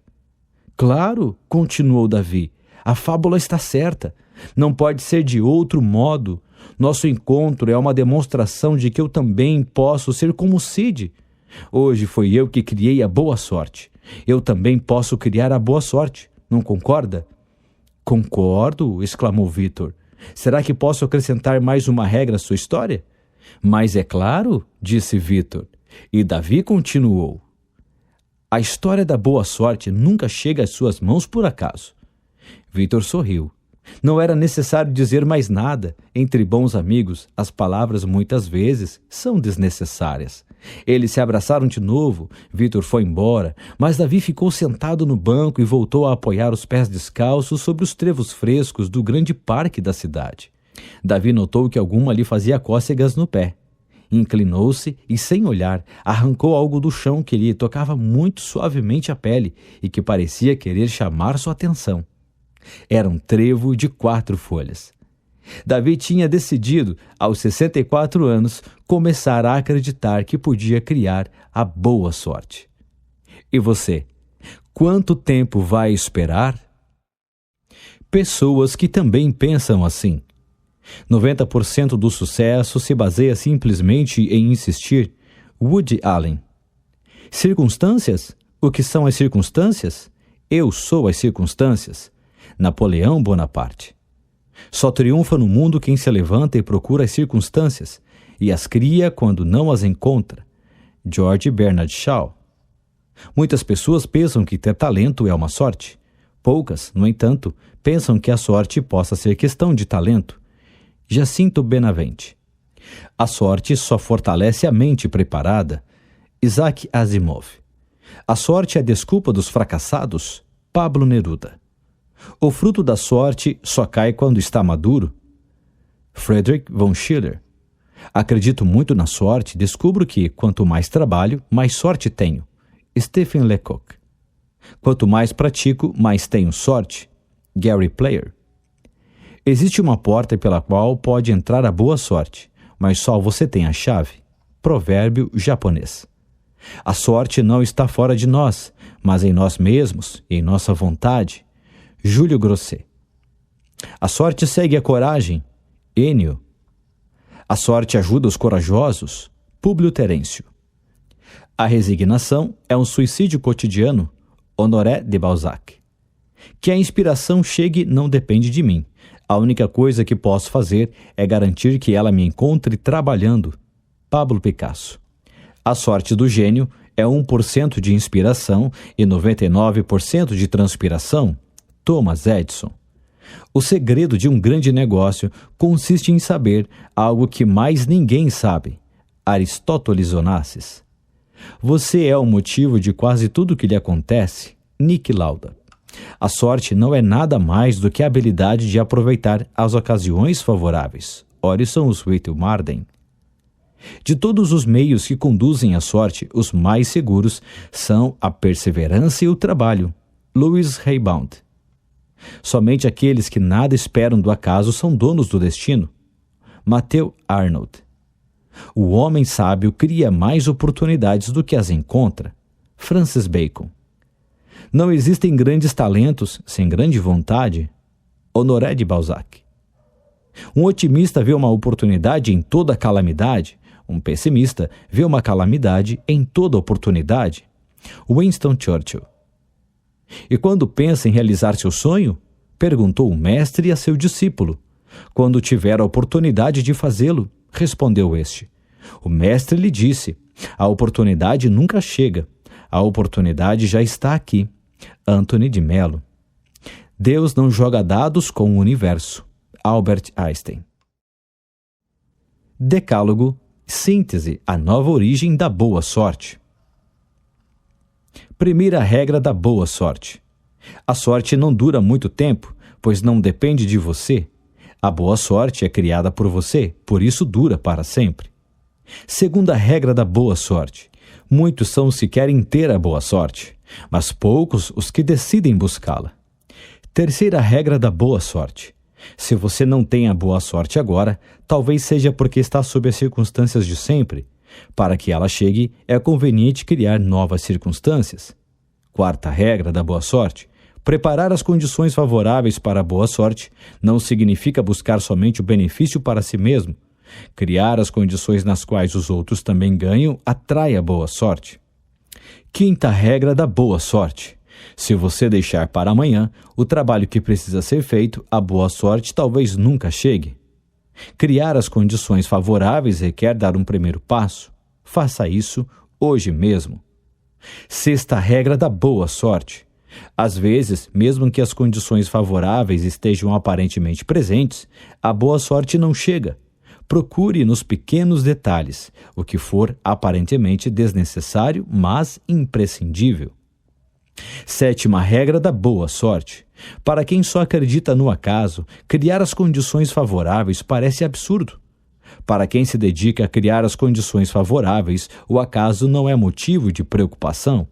Claro, continuou Davi, a fábula está certa. Não pode ser de outro modo. Nosso encontro é uma demonstração de que eu também posso ser como Sid. Hoje foi eu que criei a boa sorte. Eu também posso criar a boa sorte. Não concorda? Concordo, exclamou Vitor. Será que posso acrescentar mais uma regra à sua história? Mas é claro, disse Vitor. E Davi continuou: a história da boa sorte nunca chega às suas mãos por acaso. Vitor sorriu. Não era necessário dizer mais nada. Entre bons amigos, as palavras muitas vezes são desnecessárias. Eles se abraçaram de novo. Vitor foi embora, mas Davi ficou sentado no banco e voltou a apoiar os pés descalços sobre os trevos frescos do grande parque da cidade. Davi notou que alguma lhe fazia cócegas no pé. Inclinou-se e, sem olhar, arrancou algo do chão que lhe tocava muito suavemente a pele e que parecia querer chamar sua atenção. Era um trevo de 4 folhas. Davi tinha decidido, aos 64 anos, começar a acreditar que podia criar a boa sorte. E você, quanto tempo vai esperar? Pessoas que também pensam assim. 90% do sucesso se baseia simplesmente em insistir. Woody Allen. Circunstâncias? O que são as circunstâncias? Eu sou as circunstâncias. Napoleão Bonaparte. Só triunfa no mundo quem se levanta e procura as circunstâncias e as cria quando não as encontra. George Bernard Shaw. Muitas pessoas pensam que ter talento é uma sorte. Poucas, no entanto, pensam que a sorte possa ser questão de talento. Jacinto Benavente. A sorte só fortalece a mente preparada. Isaac Asimov. A sorte é a desculpa dos fracassados. Pablo Neruda. O fruto da sorte só cai quando está maduro. Friedrich von Schiller. Acredito muito na sorte, descubro que, quanto mais trabalho, mais sorte tenho. Stephen Lecoq. Quanto mais pratico, mais tenho sorte. Gary Player. Existe uma porta pela qual pode entrar a boa sorte, mas só você tem a chave. Provérbio japonês. A sorte não está fora de nós, mas em nós mesmos e em nossa vontade. Júlio Grosset. A sorte segue a coragem. Ênio. A sorte ajuda os corajosos. Públio Terêncio. A resignação é um suicídio cotidiano. Honoré de Balzac. Que a inspiração chegue não depende de mim. A única coisa que posso fazer é garantir que ela me encontre trabalhando. Pablo Picasso. A sorte do gênio é 1% de inspiração e 99% de transpiração. Thomas Edison. O segredo de um grande negócio consiste em saber algo que mais ninguém sabe. Aristóteles Onassis. Você é o motivo de quase tudo que lhe acontece. Niki Lauda. A sorte não é nada mais do que a habilidade de aproveitar as ocasiões favoráveis. Orison Swett Marden. De todos os meios que conduzem à sorte, os mais seguros são a perseverança e o trabalho. Louis Raybound. Somente aqueles que nada esperam do acaso são donos do destino. Matthew Arnold. O homem sábio cria mais oportunidades do que as encontra. Francis Bacon. Não existem grandes talentos sem grande vontade. Honoré de Balzac. Um otimista vê uma oportunidade em toda calamidade. Um pessimista vê uma calamidade em toda oportunidade. Winston Churchill. E quando pensa em realizar seu sonho? Perguntou o mestre a seu discípulo. Quando tiver a oportunidade de fazê-lo, respondeu este. O mestre lhe disse, a oportunidade nunca chega. A oportunidade já está aqui. Anthony de Mello. Deus não joga dados com o universo. Albert Einstein. Decálogo, síntese, a nova origem da boa sorte. Primeira regra da boa sorte. A sorte não dura muito tempo, pois não depende de você. A boa sorte é criada por você, por isso dura para sempre. Segunda regra da boa sorte. Muitos são os que querem ter a boa sorte, mas poucos os que decidem buscá-la. Terceira regra da boa sorte. Se você não tem a boa sorte agora, talvez seja porque está sob as circunstâncias de sempre. Para que ela chegue, é conveniente criar novas circunstâncias. Quarta regra da boa sorte. Preparar as condições favoráveis para a boa sorte não significa buscar somente o benefício para si mesmo. Criar as condições nas quais os outros também ganham atrai a boa sorte. Quinta regra da boa sorte. Se você deixar para amanhã o trabalho que precisa ser feito, a boa sorte talvez nunca chegue. Criar as condições favoráveis requer dar um primeiro passo. Faça isso hoje mesmo. Sexta regra da boa sorte. Às vezes, mesmo que as condições favoráveis estejam aparentemente presentes, a boa sorte não chega. Procure nos pequenos detalhes, o que for aparentemente desnecessário, mas imprescindível. Sétima regra da boa sorte. Para quem só acredita no acaso, criar as condições favoráveis parece absurdo. Para quem se dedica a criar as condições favoráveis, o acaso não é motivo de preocupação.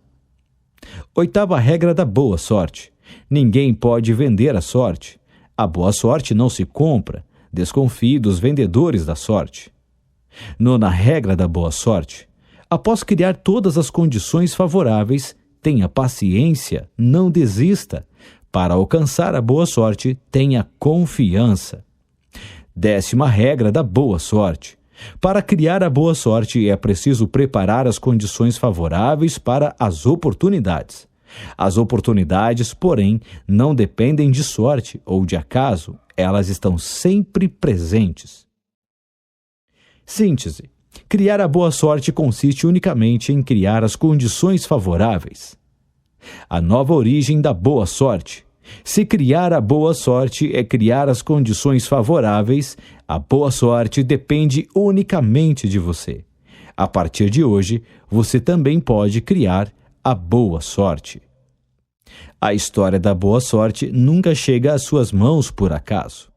Oitava regra da boa sorte. Ninguém pode vender a sorte. A boa sorte não se compra. Desconfie dos vendedores da sorte. Nona regra da boa sorte. Após criar todas as condições favoráveis, tenha paciência, não desista. Para alcançar a boa sorte, tenha confiança. Décima regra da boa sorte. Para criar a boa sorte, é preciso preparar as condições favoráveis para as oportunidades. As oportunidades, porém, não dependem de sorte ou de acaso, elas estão sempre presentes. Síntese. Criar a boa sorte consiste unicamente em criar as condições favoráveis. A nova origem da boa sorte. Se criar a boa sorte é criar as condições favoráveis, a boa sorte depende unicamente de você. A partir de hoje, você também pode criar a boa sorte. A história da boa sorte nunca chega às suas mãos por acaso.